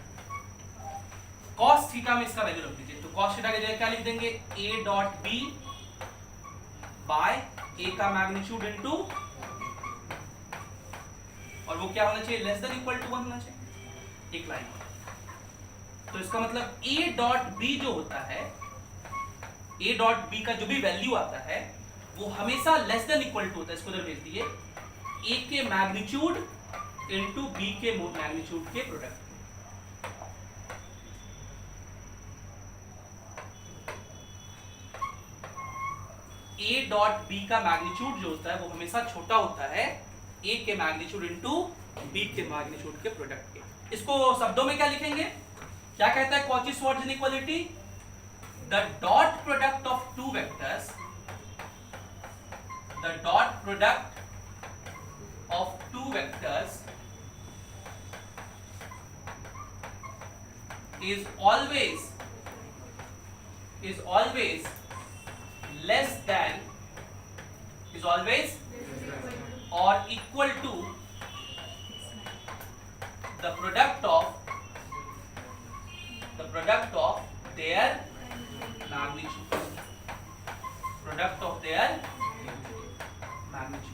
cos theta में इसका वैल्यू रख दीजिए, तो cos थीटा की जगह क्या लिख देंगे, a dot B by a का मैग्नीट्यूड इनटू, और वो क्या होना चाहिए, लेस देन इक्वल टू 1 होना चाहिए, एक लाइन और। तो इसका मतलब ए डॉट बी जो होता है, ए डॉट बी का जो भी वैल्यू आता है वो हमेशा लेस देन इक्वल टू होता है, इसको उधर भेज दिए, ए के मैग्नीट्यूड इनटू बी के मैग्नीट्यूड के प्रोडक्ट। ए डॉट बी का मैग्नीट्यूड जो होता है वो हमेशा छोटा होता है ए के मैग्नीट्यूड इनटू बी के मैग्नीट्यूड के प्रोडक्ट के। इसको शब्दों में क्या लिखेंगे, क्या कहता है Cauchy-Schwarz inequality? The dot product of two vectors, the dot product of two vectors is always less than, is always or equal to the product of their magnitudes, product of their magnitudes।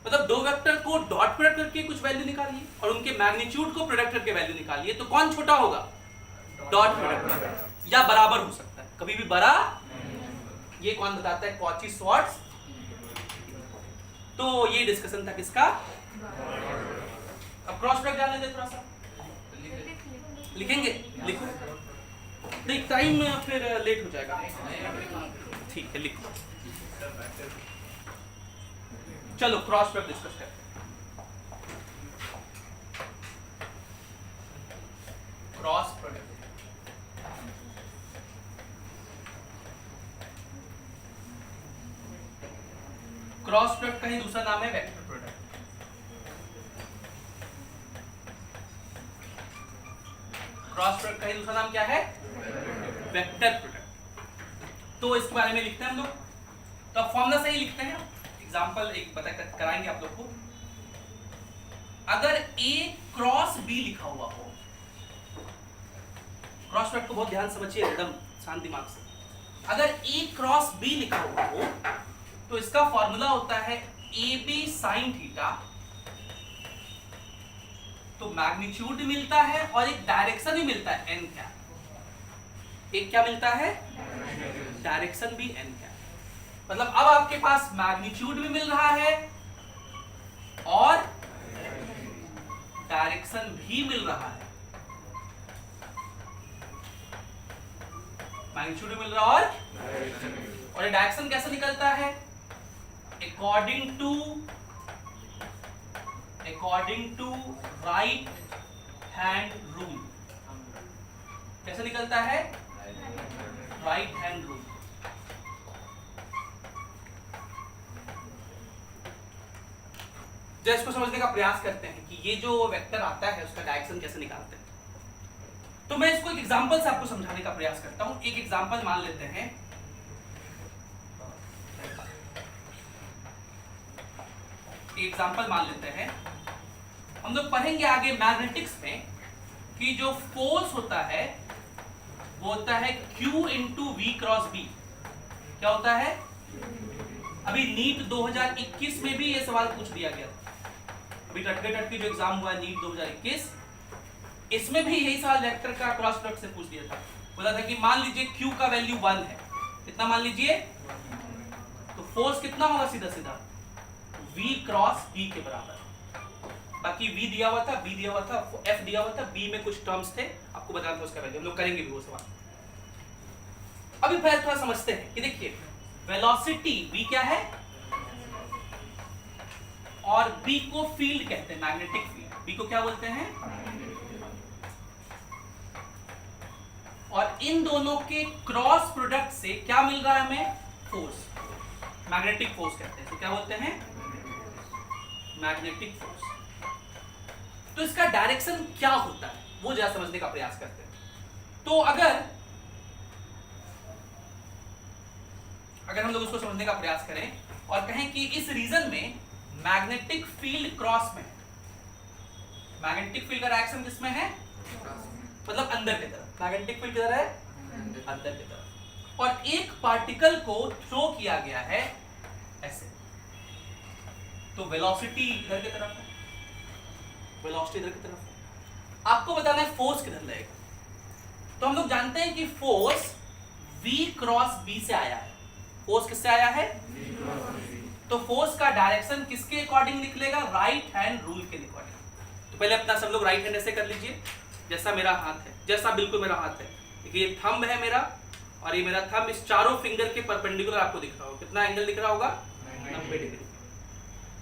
मतलब दो vector co dot product करके कुछ value निकालिए और उनके magnitude को product करके value निकालिए, तो कौन छोटा होगा? डॉट प्रोडक्ट, या बराबर हो सकता है, कभी भी बड़ा। ये कौन बताता है? कॉची-श्वार्ट्ज। तो ये डिस्कशन था किसका? अब क्रॉस प्रोडक्ट जान लेते थोड़ा सा, लिखेंगे, लिखो नहीं, टाइम फिर लेट हो जाएगा। ठीक है, लिखो। चलो क्रॉस प्रोडक्ट डिस्कस करते हैं। क्रॉस प्रोडक्ट, क्रॉस प्रोडक्ट का ही दूसरा नाम है वेक्टर प्रोडक्ट। क्रॉस प्रोडक्ट का ही दूसरा नाम क्या है? Vector product. तो इसके बारे में लिखते हैं हम लोग, तो फॉर्मूला सही लिखते हैं। एग्जाम्पल एक बता कराएंगे आप लोग को। अगर A क्रॉस B लिखा हुआ हो, क्रॉस प्रोडक्ट को बहुत ध्यान समझिए एकदम शांत दिमाग से। अगर A क्रॉस B लिखा हुआ हो तो इसका फॉर्मूला होता है AB sin थीटा। तो मैग्नीट्यूड मिलता है और एक डायरेक्शन भी मिलता है n क्या, एक क्या मिलता है? डायरेक्शन भी n क्या। मतलब अब आपके पास मैग्नीट्यूड भी मिल रहा है और डायरेक्शन भी मिल रहा है, मैग्नीट्यूड भी मिल रहा है और डायरेक्शन कैसे निकलता है? According to right hand rule. कैसे निकलता है? Right hand rule. जो इसको समझने का प्रयास करते हैं कि ये जो वेक्टर आता है उसका डायरेक्शन कैसे निकालते हैं, तो मैं इसको एक एग्जांपल से आपको समझाने का प्रयास करता हूं। एक एग्जांपल मान लेते हैं, हम लोग पढ़ेंगे आगे मैग्नेटिक्स में कि जो फोर्स होता है वो होता है Q into V cross B. क्या होता है? अभी नीट 2021 में भी ये सवाल पूछ दिया गया था। अभी टटके जो एग्जाम हुआ नीट 2021, इसमें भी यही सवाल वेक्टर का क्रॉस प्रोडक्ट से पूछ दिया था। बोला था कि मान लीजिए Q का वैल्यू 1 है, कितना मान लीजिए, तो फोर्स कितना होगा? सीधा सीधा V क्रॉस B के बराबर। बाकी V दिया हुआ था, B दिया हुआ था, F दिया हुआ था, B में कुछ टर्म्स थे, आपको बताना था उसका वैल्यू, हम लोग करेंगे भी वो सवाल। अभी पहले थोड़ा समझते हैं कि देखिए वेलोसिटी V क्या है और B को फील्ड कहते हैं, मैग्नेटिक फील्ड। B को क्या बोलते हैं? और इन दोनों के क्रॉस प्रोडक्ट से क्या मिल रहा है हमें? फोर्स, मैग्नेटिक फोर्स कहते हैं। तो क्या बोलते हैं? Magnetic force. तो इसका डायरेक्शन क्या होता है वो जरा समझने का प्रयास करते हैं। तो अगर हम लोग उसको समझने का प्रयास करें और कहें कि इस रीजन में मैग्नेटिक फील्ड क्रॉस में है, मैग्नेटिक फील्ड का डायरेक्शन किसमें है? मतलब अंदर की तरफ। मैग्नेटिक फील्ड किधर है? अंदर की तरफ। और एक पार्टिकल को थ्रो किया गया है ऐसे, तो वेलोसिटी इधर की तरफ है, वेलोसिटी इधर की तरफ है। आपको बताना है फोर्स किधर लगेगा। तो हम लोग जानते हैं कि फोर्स V क्रॉस B से आया है। फोर्स किससे आया है? तो फोर्स का डायरेक्शन किसके अकॉर्डिंग निकलेगा? राइट हैंड रूल के अकॉर्डिंग। तो पहले अपना सब लोग राइट हैंड ऐसे कर लीजिए, जैसा मेरा हाथ है, जैसा बिल्कुल मेरा हाथ है। देखिए ये थंब है मेरा, और ये मेरा थंब इस चारों फिंगर के परपेंडिकुलर आपको दिख रहा होगा। कितना एंगल दिख रहा होगा? 90 डिग्री।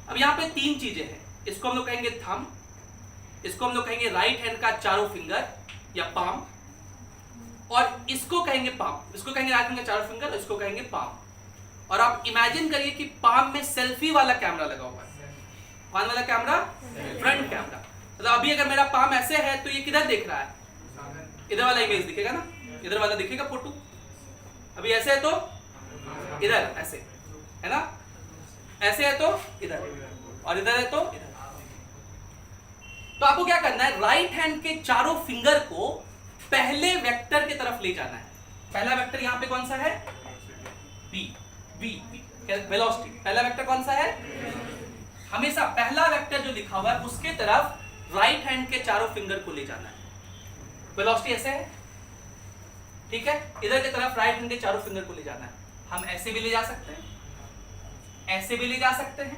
अब यहाँ पे तीन चीजें हैं। इसको हम लोग कहेंगे थंब, इसको हम लोग कहेंगे राइट हैंड का चारों फिंगर या पाम, और इसको कहेंगे पाम। इसको कहेंगे राइट हैंड का चारों फिंगर, इसको कहेंगे पाम। और आप इमेजिन करिए कि पाम में सेल्फी वाला कैमरा लगा हुआ है। कौन वाला कैमरा? Front camera. मतलब अभी अगर मेरा पाम ऐसे है तो ये किधर देख रहा है? इधर वाला इमेज दिखेगा ना, इधर वाला दिखेगा फोटो। अभी ऐसे है तो इधर, ऐसे है ना, ऐसे है तो इधर, और इधर है तो इधर। तो आपको क्या करना है? राइट हैंड के चारों फिंगर को पहले वेक्टर की तरफ ले जाना है। पहला वेक्टर यहां पे कौन सा है? V, velocity. पहला वेक्टर कौन सा है? हमेशा पहला वेक्टर जो लिखा हुआ है उसके तरफ राइट हैंड के चारों फिंगर को ले जाना है। वेलोसिटी ऐसे है, ठीक है, इधर की तरफ राइट हैंड के चारों फिंगर को ले जाना है। हम ऐसे भी ले जा सकते हैं, ऐसे भी ले जा सकते हैं,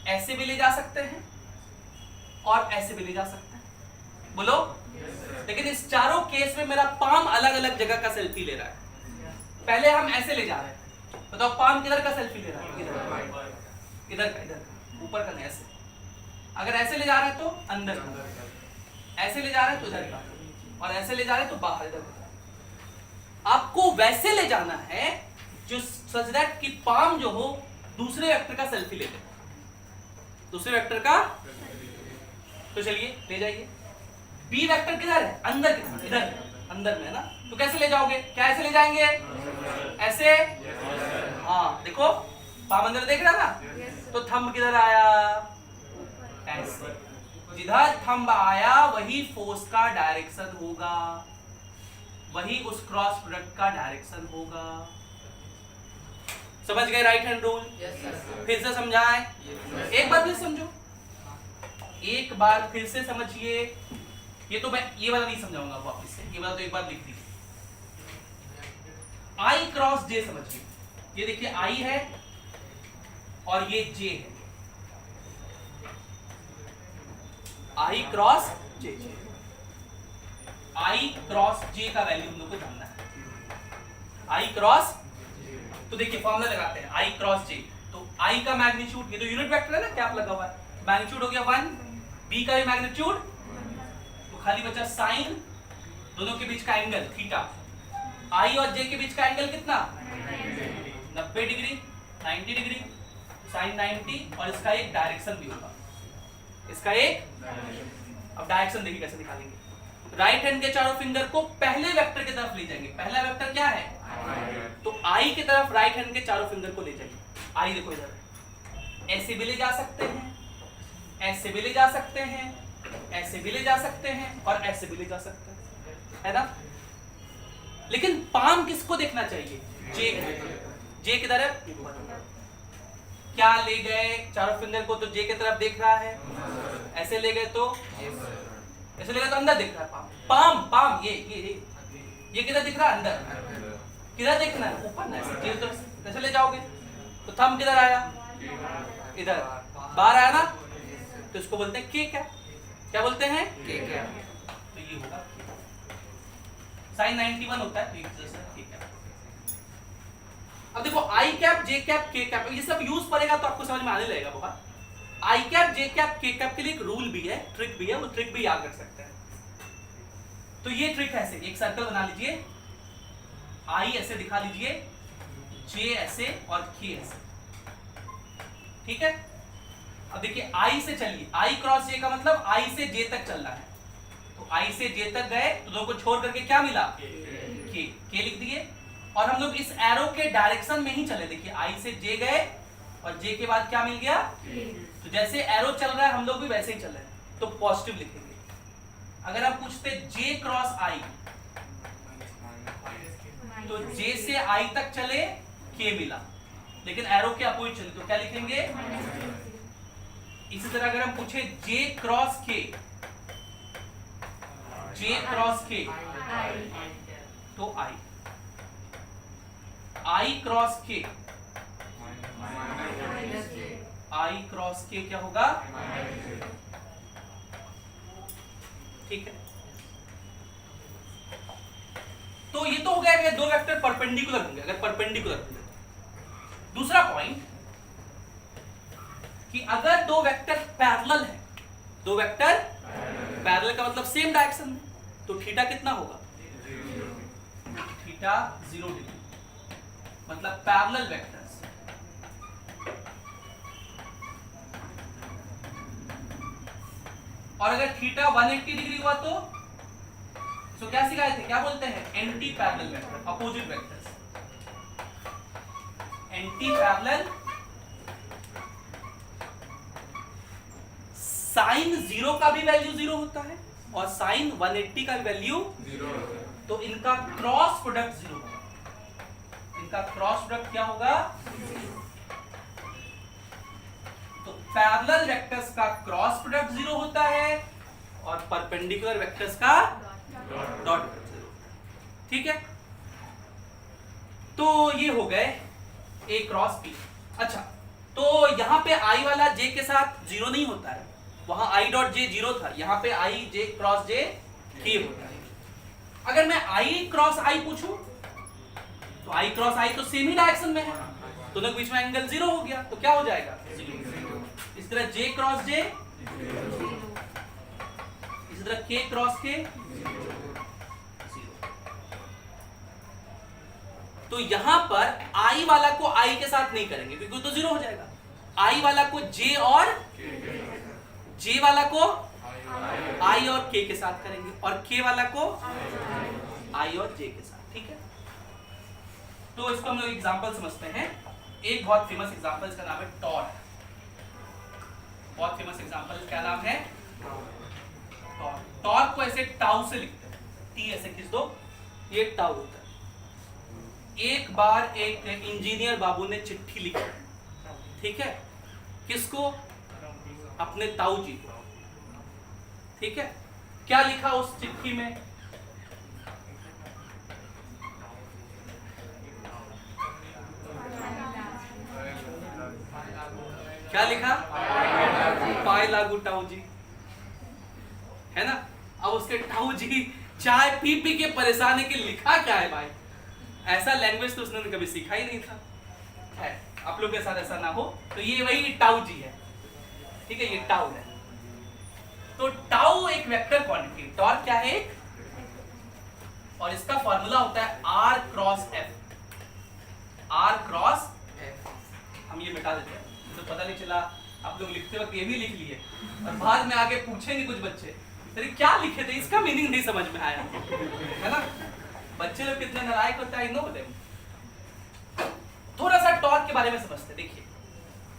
ऐसे भी ले जा सकते हैं, और ऐसे भी ले जा सकते हैं। बोलो। लेकिन इस चारों केस में मेरा पाम अलग अलग जगह का सेल्फी ले रहा है। पहले हम ऐसे ले जा रहे हैं, बताओ पाम किधर का सेल्फी ले रहा है? इधर का, इधर का, ऊपर का नहीं, ऐसे। अगर ऐसे ले जा रहे हैं तो अंदर का, ऐसे ले जा रहे हैं तो इधर का, और ऐसे ले जा रहे हैं तो बाहर, इधर का। आपको वैसे ले जाना है जो सच दैट कि पाम जो हो दूसरे वेक्टर का सेल्फी ले ले, दूसरे वेक्टर का। तो चलिए ले जाइए। बी वेक्टर किधर है? अंदर की तरफ, इधर अंदर में है ना। तो कैसे ले जाओगे? क्या ऐसे ले जाएंगे? ऐसे। हाँ देखो, पाम अंदर देख रहा ना। तो थंब किधर आया? ऐसे। जिधर थंब आया वही फोर्स का डायरेक्शन होगा, वही उस क्रॉस प्रोडक्ट का डायरेक्शन होगा। समझ गए राइट हैंड रूल? फिर से समझाएं? एक बार फिर समझो, एक बार फिर से समझिए। ये तो मैं ये वाला नहीं समझाऊंगा वापस से, ये वाला तो एक बार लिख दीजिए। I क्रॉस J समझिए। ये देखिए I है और ये J है। I cross J, I cross J का वैल्यू हम लोग को जानना है। I क्रॉस, तो देखिए फॉर्मूला लगाते हैं। I क्रॉस J, तो I का मैग्नीट्यूड, ये तो यूनिट वेक्टर है ना, कैप लगा हुआ है, मैग्नीट्यूड हो गया 1, B का भी मैग्नीट्यूड, तो खाली बचा साइन, दोनों के बीच का एंगल थीटा। I और J के बीच का एंगल कितना? 90 डिग्री, 90 डिग्री, साइन 90, और इसका एक डायरेक्शन भी होगा, इसका एक। अब डायरेक्शन देखिए कैसे निकालेंगे। राइट हैंड के चारों फिंगर को पहले वेक्टर की तरफ ले जाएंगे। पहला वेक्टर क्या है? तो I की तरफ राइट हैंड के चारों फिंगर को ले जाएंगे। I देखो इधर, ऐसे भी ले जा सकते हैं, ऐसे भी ले जा सकते हैं, ऐसे भी ले जा सकते हैं, और ऐसे भी ले जा सकते हैं, है ना। लेकिन पाम किसको देखना चाहिए? J को। J किधर है? क्या ले गए चारों फिंगर को? तो J की तरफ देख रहा है। ऐसे ले गए तो, ऐसे ले गए तो अंदर दिख रहा है पाम। पाम पाम ये किधर दिख रहा है? अंदर। किधर देखना है? ऊपर ना, ऐसे J तरफ कैसे ले जाओगे? तो थंब किधर आया? इधर। बाहर आया ना, तो इसको बोलते हैं K कैप। क्या बोलते हैं? K cap. तो ये होगा साइन 91 होता है, तो ये K कैप। अब देखो I cap, J cap, K cap, ये सब यूज पड़ेगा तो आपको समझ में आने लगेगा बहुत। I cap, J cap, K cap के लिए एक रूल भी है, ट्रिक भी है, वो ट्रिक भी याद रख सकते हैं। तो ये ट्रिक है, ऐसे एक सर्कल बना लीजिए, I ऐसे दिखा लीजिए, J ऐसे और K ऐसे, ठीक है। अब देखिए I से चलिए, I क्रॉस J का मतलब I से J तक चलना है। तो I से J तक गए तो दो को छोड़ करके क्या मिला? K लिख दिए। और हम लोग इस एरो के डायरेक्शन में ही चले। देखिए I से J गए और J के बाद क्या मिल गया? तो जैसे एरो चल रहा है हम लोग भी वैसे ही चल रहे हैं, तो पॉजिटिव लिखेंगे। अगर आप पूछते J क्रॉस I, तो J से I तक चले, K मिला, लेकिन एरो के अपोजिट चले तो क्या लिखेंगे? इसी तरह अगर हम पूछे J cross K, J cross K, तो I cross K, I cross K क्या होगा? ठीक है, तो ये तो हो गया कि दो वेक्टर परपेंडिकुलर होंगे, अगर परपेंडिकुलर होंगे। दूसरा पॉइंट कि अगर दो वेक्टर पैरेलल है, दो वेक्टर पैरेलल का मतलब सेम डायरेक्शन में, तो थीटा कितना होगा? थीटा 0 डिग्री, मतलब पैरेलल वेक्टर्स। और अगर थीटा 180 डिग्री हुआ तो क्या सिखाए थे, क्या बोलते हैं? Anti parallel vector, opposite vectors. Anti parallel sine 0 का भी वैल्यू 0 होता है और साइन 180 का भी वैल्यू 0 होता है, तो इनका क्रॉस प्रोडक्ट 0 होगा। इनका क्रॉस प्रोडक्ट क्या होगा? तो पैरेलल वेक्टर्स का क्रॉस प्रोडक्ट 0 होता है और परपेंडिकुलर वेक्टर्स का डॉट प्रोडक्ट 0। ठीक है, तो ये हो गए A क्रॉस B। अच्छा, तो यहां पे I वाला J के साथ 0 नहीं होता है, वहां I डॉट J 0 था, यहां पे I J cross J K होता है। अगर मैं I क्रॉस I पूछूं तो I क्रॉस I तो सेम ही डायरेक्शन में है, दोनों के बीच में एंगल 0 हो गया, तो क्या हो जाएगा? 0। इस तरह J क्रॉस J, इसी तरह K क्रॉस K 0। तो यहां पर I वाला को I के साथ नहीं करेंगे क्योंकि तो 0 हो जाएगा। I वाला को J और J वाला को I और K के साथ करेंगे और K वाला को I और J के साथ। ठीक है, तो इसको हम लोग एग्जांपल समझते हैं। एक बहुत फेमस एग्जांपल, इसका नाम है टॉर्क। बहुत फेमस एग्जांपल, क्या नाम है? टॉर्क। टॉर्क को ऐसे टाउ से लिखते हैं, टी ऐसे खींच दो, ये टाउ होता है। एक बार एक इंजीनियर बाबू ने चिट्ठी लिखी, ठीक है, किसको? अपने ताऊ जी को। ठीक है, क्या लिखा उस चिट्ठी में? क्या लिखा? पाए लागू ताऊ जी, है ना। अब उसके ताऊ जी चाय पी पी के परेशान है कि लिखा क्या है भाई, ऐसा लैंग्वेज तो उसने कभी सीखा ही नहीं था। है, आप लोग के साथ ऐसा ना हो, तो ये वही टाउ जी है। ठीक है, ये टाउ है। तो टाउ एक वेक्टर क्वांटिटी, टॉर्क क्या है? और इसका फॉर्मूला होता है R cross F। R cross F, हम ये मिटा देते हैं तो पता नहीं चला, आप लोग लिखते वक्त ये भी लिख लिए और बाद में आगे पूछेंगे कुछ बच्चे, अरे क्या लिखे थे, इसका मीनिंग नहीं समझ में आया, है ना। बच्चे लोग कितने नालायक होते हैं, नो देम। थोड़ा सा टॉर्क के बारे में समझते हैं। देखिए,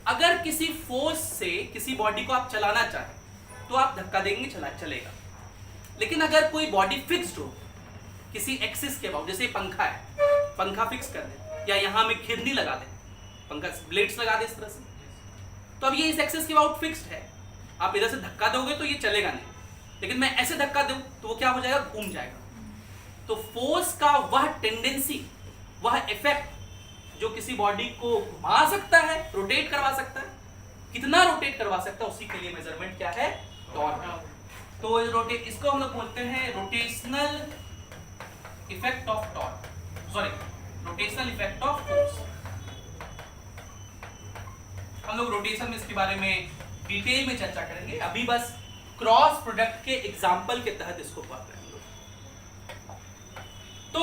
अगर किसी फोर्स से किसी बॉडी को आप चलाना चाहें तो आप धक्का देंगे, चलेगा। लेकिन अगर कोई बॉडी फिक्स्ड हो किसी एक्सिस के अबाउट, जैसे पंखा है, पंखा फिक्स कर दे या यहां में खिरनी लगा दे, पंखा ब्लेड्स लगा दे इस तरह से, तो अब ये इस एक्सिस के अबाउट फिक्स्ड है। आप इधर से धक्का दोगे तो ये चलेगा नहीं, लेकिन मैं ऐसे धक्का दूं तो वो क्या हो जाएगा? घूम जाएगा। तो फोर्स का वह टेंडेंसी, वह इफेक्ट जो किसी बॉडी को घुमा सकता है, रोटेट करवा सकता है, कितना रोटेट करवा सकता है, उसी के लिए मेजरमेंट क्या है? टॉर्क। तो इसको हम लोग बोलते हैं rotational effect of torque, sorry rotational effect of force. हम लोग रोटेशन में इसके बारे में डिटेल में चर्चा करेंगे, अभी बस क्रॉस प्रोडक्ट के एग्जाम्पल के तहत इसको पढ़ रहे हैं हम लोग। तो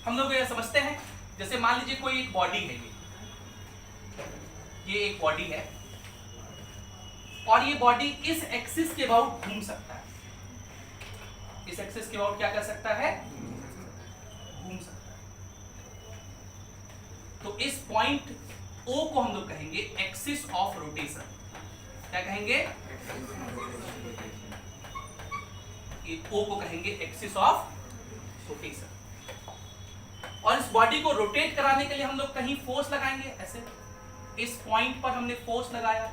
हम लोग ये समझते हैं, जैसे मान लीजिए कोई एक बॉडी है, ये एक बॉडी है और ये बॉडी इस एक्सिस के अबाउट घूम सकता है। इस एक्सिस के अबाउट क्या कर सकता है? घूम सकता है। तो इस पॉइंट O को हम लोग कहेंगे एक्सिस ऑफ रोटेशन। क्या कहेंगे? O को कहेंगे एक्सिस ऑफ रोटेशन। और इस बॉडी को रोटेट कराने के लिए हम लोग कहीं फोर्स लगाएंगे, ऐसे इस पॉइंट पर हमने फोर्स लगाया,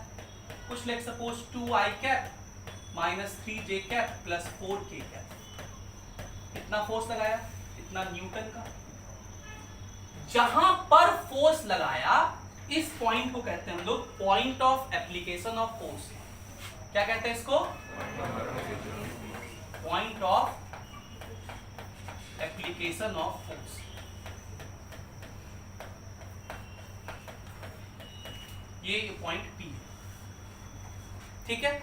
कुछ let suppose 2i cap minus 3j cap plus 4k cap. कितना फोर्स लगाया, इतना न्यूटन का। जहां पर फोर्स लगाया इस पॉइंट को कहते हैं हम लोग point of application of force. क्या कहते हैं इसको? Point of application of force. ये पॉइंट P, ठीक है।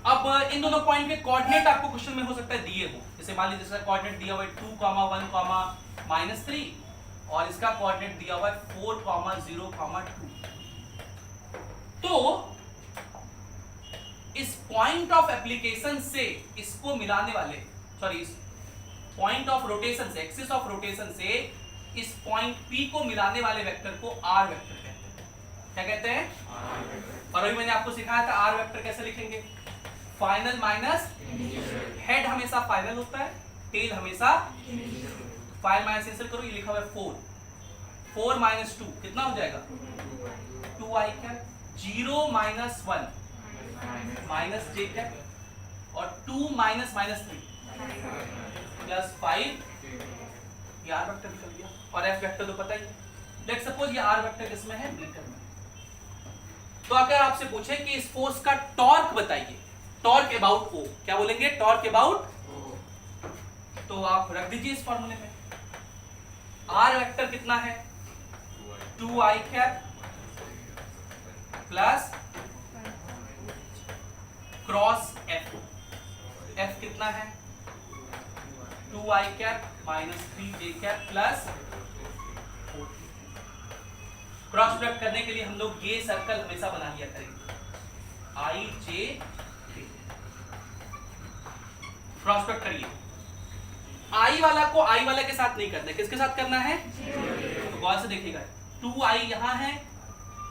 अब इन दोनों पॉइंट के कोऑर्डिनेट आपको क्वेश्चन में हो सकता है दिए हो, जैसे मान लीजिए इसका कोऑर्डिनेट दिया हुआ है 2, 1, -3 और इसका कोऑर्डिनेट दिया हुआ है 4, 0, 2। तो इस पॉइंट ऑफ एप्लीकेशन से इसको मिलाने वाले, सॉरी इस पॉइंट ऑफ रोटेशन से, एक्सिस ऑफ रोटेशन से इस पॉइंट P को मिलाने वाले वेक्टर को R वेक्टर कहते हैं। क्या कहते हैं? और अभी मैंने आपको सिखाया था R वेक्टर कैसे लिखेंगे, फाइनल माइनस हेड हमेशा फाइनल होता है, टेल हमेशा फाइनल माइनस इनिशियल करो, ये लिखा हुआ है 4 माइनस 2 कितना हो जाएगा 2i cap, 0 minus 1 minus j cap और 2 माइनस -3 प्लस 5, ये R वेक्टर निकल गया। और F वेक्टर तो पता ही है। लेट्स सपोज ये R वेक्टर किसमें है, मीटर में। तो अगर आपसे पूछे कि इस फोर्स का टॉर्क बताइए, टॉर्क अबाउट O, क्या बोलेंगे? Torque about O। तो आप रख दीजिए इस फॉर्मूले में। R वेक्टर कितना है 2i cap plus cross F कितना है 2i cap -3j cap plus cross product करने के लिए हम लोग ये सर्कल हमेशा बना लिया करेंगे, i j क्रॉस प्रोडक्ट करिए। i वाला को i वाला के साथ नहीं करना है, किसके साथ करना है? तो गौर से देखिएगा 2i यहां है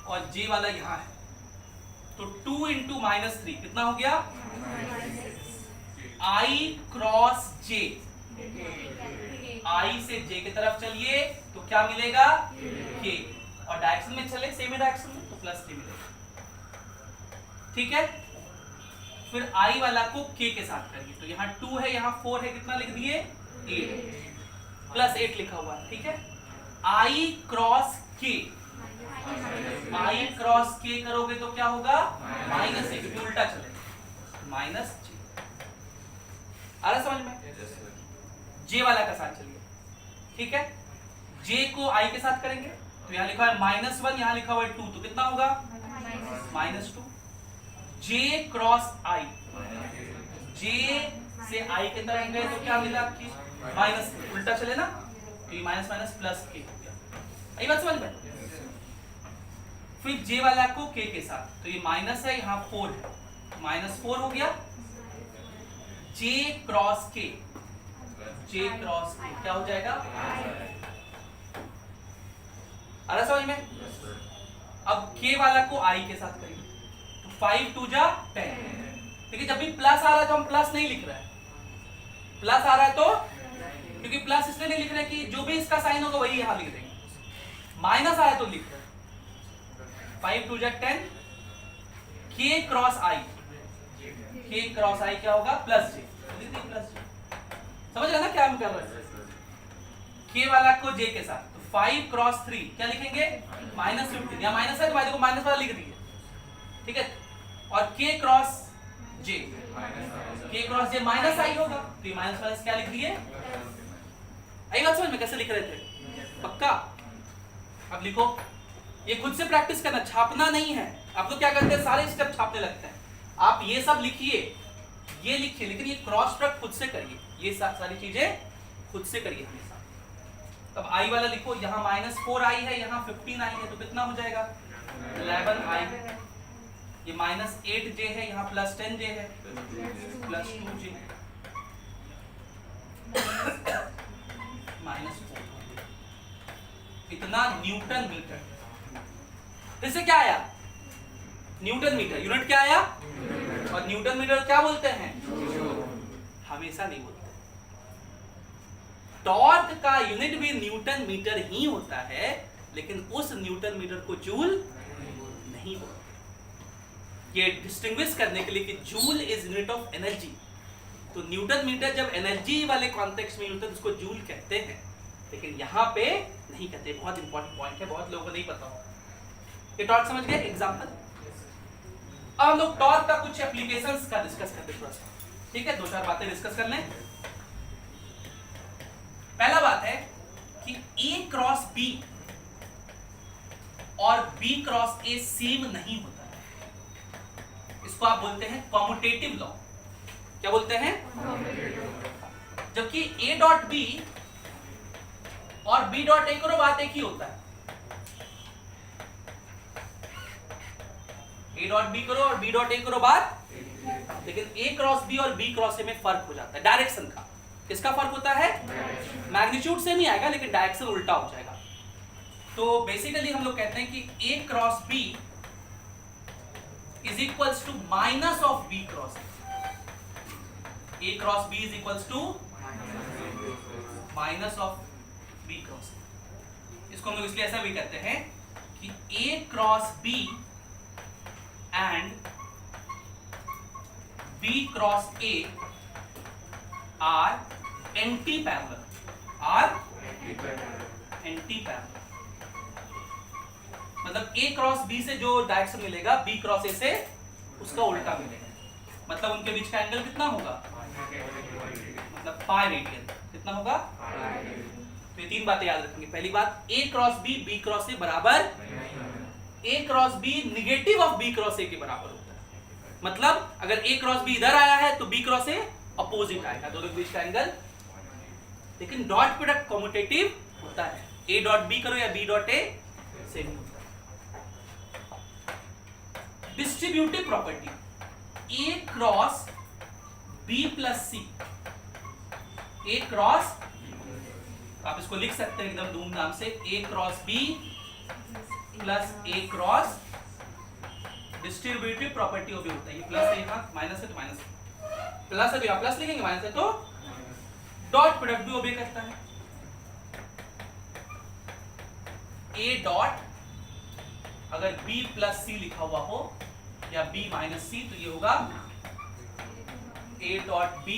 और j वाला यहां है, तो 2 इंटू -3 कितना हो गया i क्रॉस j। i से j की तरफ चलिए तो क्या मिलेगा k, और डायरेक्शन में चले सेम ही डायरेक्शन में तो प्लस k मिलेगा, ठीक है। फिर i वाला को k के साथ करिए, तो यहाँ 2 है यहाँ 4 है, कितना लिख दिए 8 प्लस 8 लिखा हुआ है, ठीक है। i cross k, i cross k करोगे तो क्या होगा -1, क्योंकि उल्टा चलेगा -j। आ रहा समझ में? j वाला का साथ चलिए, ठीक है। j को i के साथ करेंगे तो यहाँ लिखा है -1, यहाँ लिखा हुआ है 2, तो कितना होगा -2। j क्रॉस i, j से i के तरफ गए तो क्या मिला आपकी माइनस, उल्टा चले ना, तो ये माइनस माइनस प्लस k हो गया। आई बात समझ में? फिर j वाला को k के साथ, तो ये माइनस है, यहाँ 4 है, -4 हो गया। j cross k, j cross k क्या हो जाएगा? आ रहा समझ में? अब k वाला को i के साथ करेंगे तो 5 2 जा 10, ठीक है। जब भी प्लस आ रहा है तो हम प्लस नहीं लिख रहे हैं, प्लस आ रहा है तो, क्योंकि प्लस इसलिए नहीं लिख रहे कि जो भी इसका साइन होगा वही यहां लिख देंगे। माइनस आया तो लिख रहे 5 2 जा 10, k cross i, k cross i क्या होगा प्लस j, प्लस j। समझ रहे ना क्या हम कर रहे हैं? k वाला को j के साथ, तो 5 क्रॉस 3 क्या लिखेंगे -15, या माइनस है तो भाई देखो माइनस वाला लिख दिए, ठीक है। और k cross j, k cross j minus i होगा, तो ये माइनस माइनस क्या लिख दिए? आई बात समझ में कैसे लिख रहे थे? पक्का? अब लिखो, ये खुद से प्रैक्टिस करना, छापना नहीं है। आप तो क्या करते हैं सारे स्टेप छापने लगते हैं। आप ये सब लिखिए, ये लिखिए, लेकिन ये क्रॉस प्रोडक्ट खुद से करिए, ये सारी चीजें खुद से करिए हमेशा। अब i वाला लिखो, यहाँ -4i है, यहाँ 15i है, तो कितना हो जाएगा 11i, ये -8j है, यहाँ +10j है, +2j -4, इतना न्यूटन मीटर। इससे क्या आया? न्यूटन मीटर, यूनिट क्या आया? और न्यूटन मीटर क्या बोलते हैं? हमेशा नहीं बोलते। टॉर्क का यूनिट भी न्यूटन मीटर ही होता है, लेकिन उस न्यूटन मीटर को जूल नहीं बोलते। ये डिस्टिंग्विश करने के लिए कि joule is unit of energy, तो न्यूटन मीटर जब एनर्जी वाले कॉन्टेक्स्ट में यूज होता है उसको जूल कहते हैं, लेकिन यहाँ पे नहीं कहते। बहुत इंपॉर्टेंट पॉइंट है, बहुत लोगों को नहीं पता होगा। ये टॉर्क समझ गए? एग्जांपल। अब हम लोग टॉर्क का कुछ एप्लीकेशंस का डिस्कस करते हैं थोड़ा सा, ठीक है? 2-4 बातें डिस्कस कर लें। पहला बात है कि A क्रॉस B और B क्रॉस A सेम नहीं होता है। इसको आप बोलते हैं कॉम्यूटेटिव लॉ। क्या बोलते हैं? जबकि A डॉट B और B डॉट A करो बात एक ही होता है। A डॉट B करो और B डॉट A करो बात, लेकिन A क्रॉस B और B क्रॉस A में फर्क हो जाता है डायरेक्शन का। किसका फर्क होता है? मैग्नीट्यूड से नहीं आएगा, लेकिन डायरेक्शन उल्टा हो जाएगा। तो बेसिकली हम लोग कहते हैं कि A cross B is equals to minus of B cross A। A cross B is equals to minus of B cross A। इसको हम लोग इसलिए ऐसा भी कहते हैं कि A cross B and B cross A are anti parallel. Are anti parallel मतलब A क्रॉस B से जो डायरेक्शन मिलेगा B क्रॉस A से उसका उल्टा मिलेगा। मतलब उनके बीच का एंगल कितना होगा? मतलब पाई रेडियन। कितना होगा? तो ये 3 बातें याद रखेंगे। पहली बात, A cross B B cross A बराबर, A cross B negative of B cross A के बराबर होता है। मतलब अगर A क्रॉस B इधर आया है तो B क्रॉस A अपोजिट आएगा, दोनों के बीच का एंगल। लेकिन डॉट प्रोडक्ट कम्यूटेटिव होता है। A डॉट B करो या B डॉट A सेम ही होता है। Distributive property A cross B plus C। A cross, आप इसको लिख सकते हैं एकदम धूमधाम से, A cross B plus A cross. Distributive property वो भी होता है। ये प्लस है, यहाँ माइनस है तो माइनस, प्लस है तो यहाँ प्लस लिखेंगे, माइनस है तो डॉट प्रोडक्ट भी ओबे करता है। A डॉट अगर B प्लस C लिखा हुआ हो या B माइनस C तो ये होगा A dot B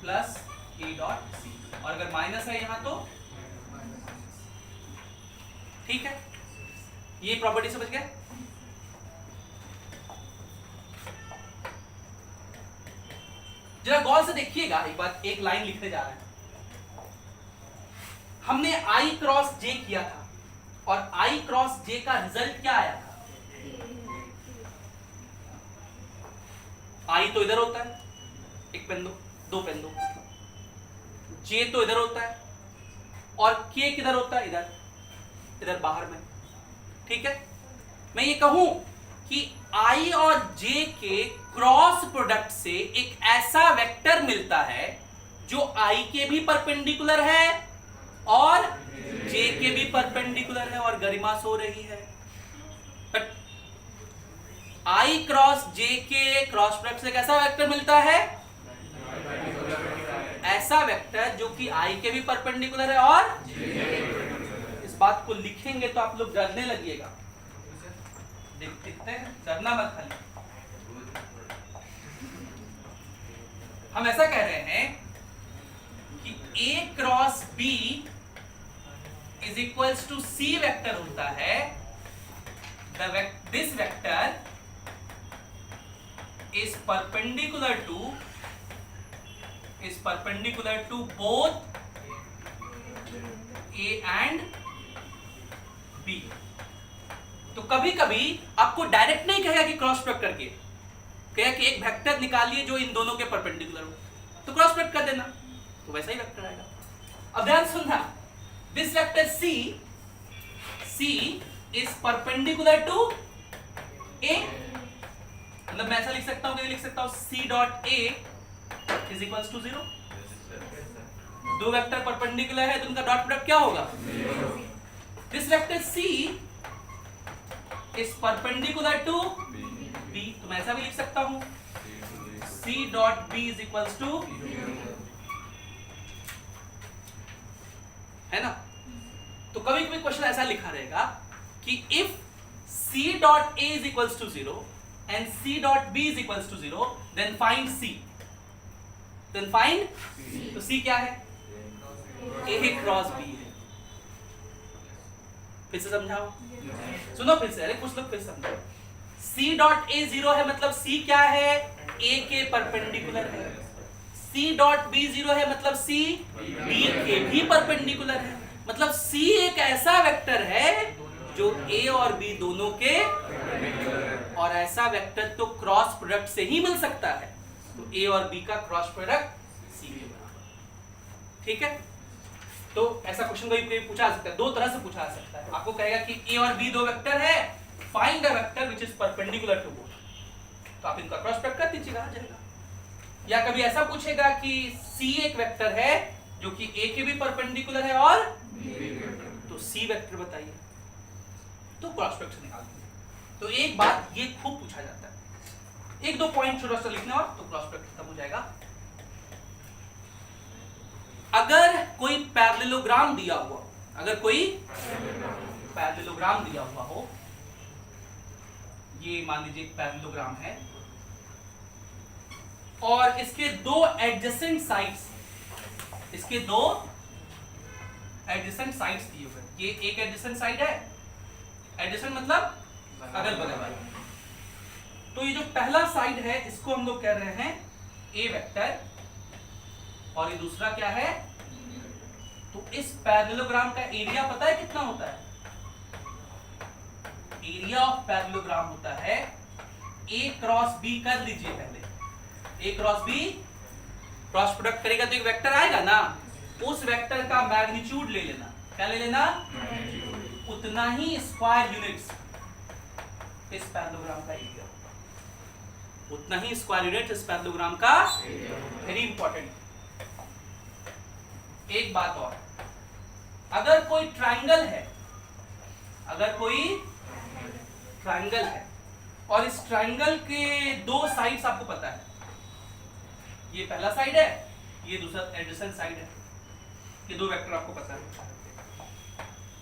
plus A dot C, और अगर माइनस है यहां तो ठीक है। ये प्रॉपर्टी समझ गए? जरा गौर से देखिएगा, एक बात, एक लाइन लिखने जा रहे हैं। हमने I क्रॉस J किया था और I क्रॉस J का रिजल्ट क्या आया था? I तो इधर होता है, एक पेन दो, 2 पेन दो। J तो इधर होता है और K किधर होता है? इधर, इधर बाहर में। ठीक है, मैं ये कहूं कि I और J के क्रॉस प्रोडक्ट से एक ऐसा वेक्टर मिलता है जो I के भी परपेंडिकुलर है और J के भी परपेंडिकुलर है और गरिमा सो रही है। बट I क्रॉस J के क्रॉस प्रोडक्ट से कैसा वेक्टर मिलता है? ऐसा वेक्टर जो कि I के भी परपेंडिकुलर है और इस बात को लिखेंगे तो आप लोग डरने लगिएगा। देखते हैं, डरना मत खाली। हम ऐसा कह रहे हैं कि A cross B is equals to C vector होता है। This vector is perpendicular to both A and B। तो कभी कभी आपको डायरेक्ट नहीं कहेगा कि क्रॉस प्रोडक्ट करके, कहेगा कि एक वेक्टर निकालिए जो इन दोनों के परपेंडिकुलर हो, तो क्रॉस प्रोडक्ट कर देना, तो वैसा ही वेक्टर आएगा। अब ध्यान सुनना, this vector C is perpendicular to A। मतलब मैं ऐसा लिख सकता हूं, लिख सकता हूं C dot A is equals to 0। दो वेक्टर परपेंडिकुलर है तो उनका डॉट प्रोडक्ट क्या होगा? This vector C is perpendicular to B, तो मैं ऐसा भी लिख सकता हूं C dot B is equals to, है ना? तो कभी कभी क्वेश्चन ऐसा लिखा रहेगा कि if C dot A is equals to 0 and C dot B is equals to 0, then find C। Then find, तो सी क्या है, ए क्रॉस बी है। फिर से समझाओ, सुनो फिर से, अरे कुछ लोग फिर समझाओ। सी डॉट ए 0 है मतलब सी क्या है, ए के परपेंडिकुलर है। सी डॉट बी 0 है मतलब सी बी के भी परपेंडिकुलर है। मतलब सी एक ऐसा वेक्टर है जो ए और बी दोनों के, और ऐसा वेक्टर तो क्रॉस प्रोडक्ट से ही मिल सकता है। तो ए और बी का क्रॉस प्रोडक्ट सी के बराबर। ठीक है, तो ऐसा क्वेश्चन कोई पूछा सकता है, दो तरह से पूछा सकता है। आपको कहेगा कि ए और बी दो वेक्टर है, find the vector which is perpendicular to both. तो आप इनका क्रॉस प्रोडक्ट कर दीजिएगा, आ जाएगा। या कभी ऐसा पूछेगा कि सी एक वेक्टर है जो कि ए के भी परपेंडिकुलर है और तो सी वेक्टर बताइए, तो क्रॉस प्रोडक्ट निकाल दीजिए। तो एक बात ये खूब पूछा जाता है। एक दो पॉइंट छोटा सा लिखना और तो क्रॉस प्रोडक्ट खत्म हो जाएगा। अगर कोई पैरेललोग्राम दिया हुआ, अगर कोई पैरेललोग्राम दिया हुआ हो, ये मान लीजिए एक पैरेललोग्राम है और इसके दो एडजेसेंट साइड्स, इसके दो एडजेसेंट साइड्स दिए हुए, ये एक एडजेसेंट साइड है, एडजेसेंट मतलब अगल बगल वाला। तो ये जो पहला साइड है इसको हम लोग कह रहे हैं ए वेक्टर, और ये दूसरा क्या है, तो इस पैरेललोग्राम का एरिया पता है कितना होता है, एरिया ऑफ पैरेललोग्राम होता है ए क्रॉस बी। कर लीजिए पहले, ए क्रॉस बी, क्रॉस प्रोडक्ट करेगा तो एक वेक्टर आएगा ना, उस वेक्टर का मैग्नीट्यूड ले लेना। क्या ले लेना, उतना ही स्क्वायर यूनिट्स इस पैरेललोग्राम का एरिया, उतना ही स्क्वायर यूनिट इस पैरेललोग्राम का। Very important. एक बात और, अगर कोई ट्रायंगल है, अगर कोई ट्रायंगल है और इस ट्रायंगल के दो साइड्स आपको पता है, ये पहला साइड है, ये दूसरा एडजेसेंट साइड है, ये दो वेक्टर आपको पता है,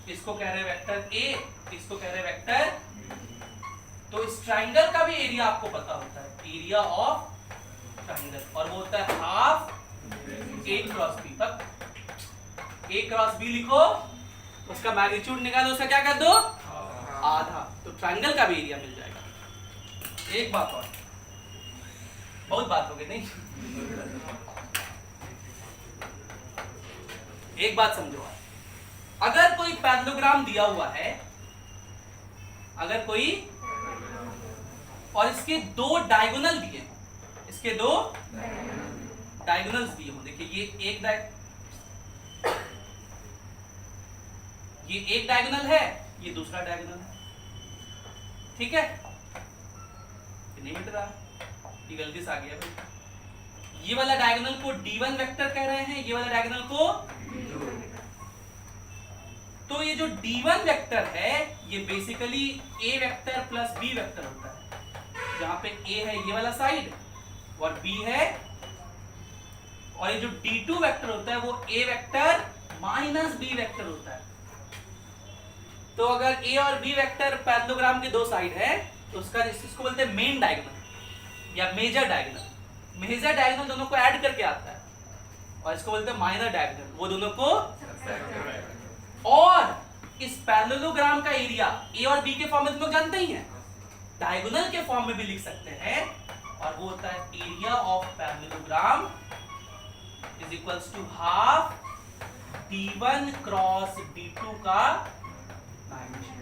इसको कह रहे हैं वेक्टर ए, इसको कह रहे हैं वेक्टर। तो इस ट्रायंगल का भी एरिया आपको पता होता है, एरिया ऑफ ट्रायंगल, और वो होता है हाफ ए क्रॉस बी। तब ए क्रॉस बी लिखो, उसका मैग्नीट्यूड निकालो, उसका क्या कर दो, आधा। तो ट्रायंगल का भी एरिया मिल जाएगा। एक बात और, बहुत बात हो गई नहीं, एक बात समझो, अगर कोई पैरेललोग्राम दिया हुआ है, अगर कोई, और इसके दो डायगोनल दिए हो, इसके दो डायगोनल्स दिए हो, देखिए ये एक डायगोनल है, ये दूसरा डायगोनल है, ठीक है, ये नहीं मिट रहा, ये गलती से आ गया भाई। ये वाला डायगोनल को D1 वेक्टर कह रहे हैं, ये वाला डायगोनल को, तो ये जो D1 वेक्टर है ये basically A vector plus B vector होता है, जहां पे A है ये वाला साइड और B है, और ये जो D2 वेक्टर होता है वो A vector minus B vector होता है। तो अगर A और B वेक्टर पैरेललोग्राम के दो साइड है तो उसका, इसको बोलते हैं मेन डायगोनल या मेजर डायगोनल। मेजर डायगोनल दोनों को ऐड करके आता है, और इसको बोलते हैं माइनर डायगोनल, वो दोनों को। और इस पैरेललोग्राम का एरिया A और B के फॉर्म में तुम लोग जानते ही हैं, डायगोनल के फॉर्म में भी लिख सकते हैं, और वो होता है area of parallelogram is equals to half D1 cross D2 का मैग्नीट्यूड।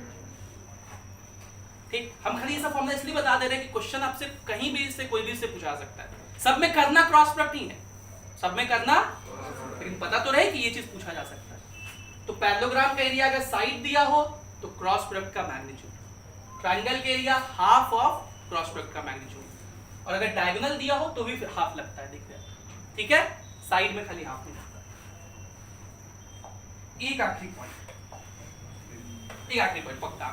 ठीक, हम खाली ऐसा फॉर्मूला इसलिए बता दे रहे हैं कि क्वेश्चन आपसे कहीं भी से कोई भी से पूछा सकता है। सब में करना क्रॉस प्रोडक्ट ही है, सब में करना, लेकिन पता तो रहे कि ये चीज पूछा जा सकता है। तो पैरेललोग्राम का एरिया अगर साइड दिया हो तो क्रॉस प्रोडक्ट का मैग्नीट्यूड, ट्रायंगल के area half of cross product का मैग्नीट्यूड, और अगर डायगोनल दिया हो तो भी फिर हाफ लगता है, देखते हैं, ठीक है, साइड में खाली हाफ नहीं लगता। एक आखिरी पॉइंट, एक आखिरी पॉइंट पक्का,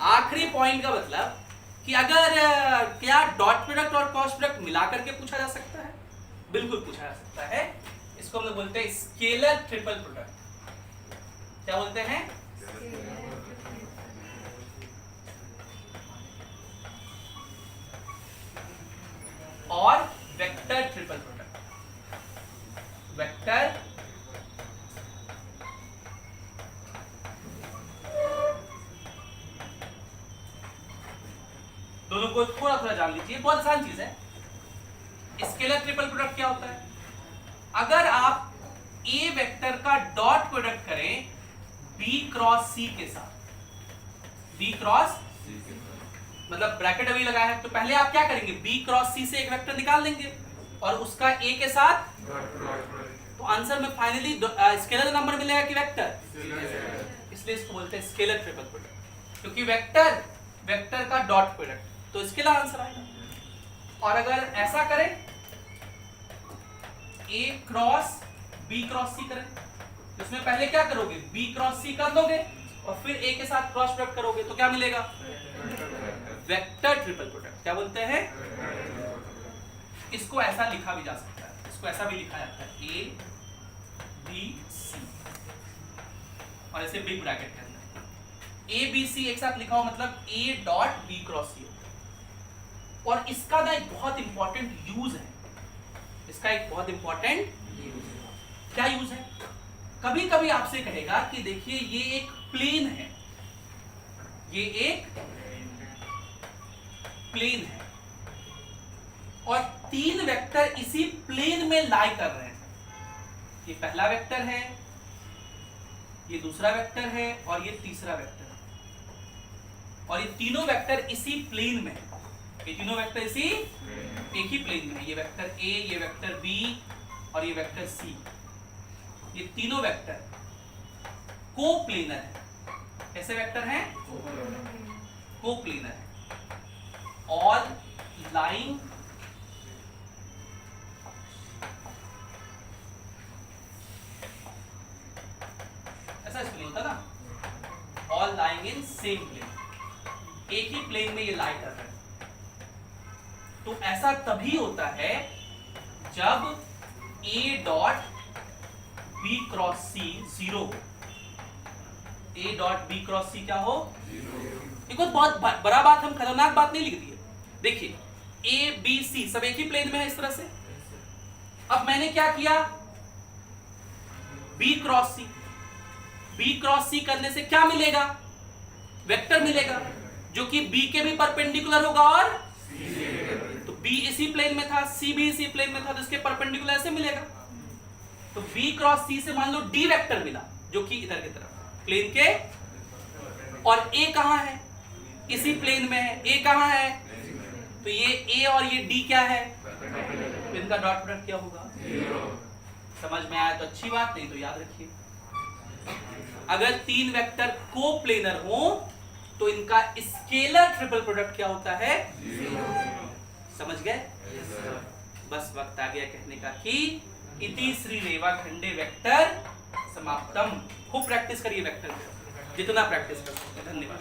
आखिरी पॉइंट का मतलब कि अगर क्या डॉट प्रोडक्ट और क्रॉस प्रोडक्ट मिला करके पूछा जा सकता है, बिल्कुल पूछा जा सकता है। इसको हम लोग बोलते हैं स्केलर ट्रिपल प्रोडक्ट। क्या बोलते हैं, और वेक्टर ट्रिपल प्रोडक्ट। को थोड़ा थोड़ा जान लीजिए, बहुत आसान चीज है। स्केलर ट्रिपल प्रोडक्ट क्या होता है? अगर आप ए वेक्टर का डॉट प्रोडक्ट करें बी क्रॉस सी के साथ, बी क्रॉस मतलब ब्रैकेट अभी लगाया है, तो पहले आप क्या करेंगे, बी क्रॉस सी से एक वेक्टर निकाल लेंगे और उसका ए के साथ, तो आंसर में फाइनली स्केलर नंबर मिलेगा कि वेक्टर, इसलिए इसको बोलते हैं स्केलर ट्रिपल प्रोडक्ट, क्योंकि वेक्टर का डॉट प्रोडक्ट, तो स्केलर आंसर आएगा। और अगर ऐसा करें ए क्रॉस बी क्रॉस सी करें, तो इसमें पहले क्या करोगे, बी क्रॉस सी कर दोगे और फिर ए के साथ क्रॉस प्रोडक्ट करोगे, तो क्या मिलेगा, वेक्टर ट्रिपल प्रोडक्ट। क्या बोलते हैं? इसको ऐसा लिखा भी जा सकता है, इसको ऐसा भी लिखा जाता है ए बी सी, और ऐसे बिग ब्रैकेट के अंदर ए बी सी एक साथ लिखा हो मतलब ए डॉट बी क्रॉस सी। और इसका ना एक बहुत इंपॉर्टेंट यूज है, इसका एक बहुत इंपॉर्टेंट क्या यूज है, कभी कभी आपसे कहेगा कि देखिए ये एक प्लेन है, ये एक प्लेन है और तीन वेक्टर इसी प्लेन में लाई कर रहे हैं, ये पहला वेक्टर है, ये दूसरा वेक्टर है और ये तीसरा वेक्टर है, और ये तीनों वेक्टर इसी प्लेन में है, ये तीनों वेक्टर इसी एक ही प्लेन में है, ये वेक्टर ए, ये वेक्टर बी और ये वेक्टर सी, ये तीनों वेक्टर कोप्लेनर है। कैसे वेक्टर हैं? कोप्लेनर है। ऑल लाइंग ऐसा स्पेलिंग होता ना, all lying in same plane, एक ही प्लेन में ये लाई कर रहे हैं। तो ऐसा तभी होता है जब A dot B cross C zero हो, A dot B cross C क्या हो, एक बहुत बड़ा बात, हम खतरनाक बात नहीं लिख दी है। देखिए ए बी सी सब एक ही प्लेन में है इस तरह से। अब मैंने क्या किया, बी क्रॉस सी, बी क्रॉस सी करने से क्या मिलेगा, वेक्टर मिलेगा जो कि बी के भी परपेंडिकुलर होगा, और तो बी इसी प्लेन में था, सी भी इसी प्लेन में था, तो इसके परपेंडिकुलर ऐसे मिलेगा। तो बी क्रॉस सी से मान लो डी वेक्टर मिला जो कि इधर की तरफ प्लेन के, और ए कहां है, इसी प्लेन में है, ए कहां है, तो ये ए और ये डी क्या है, तो इनका डॉट प्रोडक्ट क्या होगा, समझ में आया तो अच्छी बात, नहीं तो याद रखिए अगर तीन वेक्टर कोप्लेनर हो तो इनका स्केलर ट्रिपल प्रोडक्ट क्या होता है, समझ गए? बस वक्त आ गया कहने का कि इति श्री रेवाखंडे वेक्टर समाप्तम। खूब प्रैक्टिस करिए वेक्टर, जितना प्रैक्टिस कर सकते। धन्यवाद।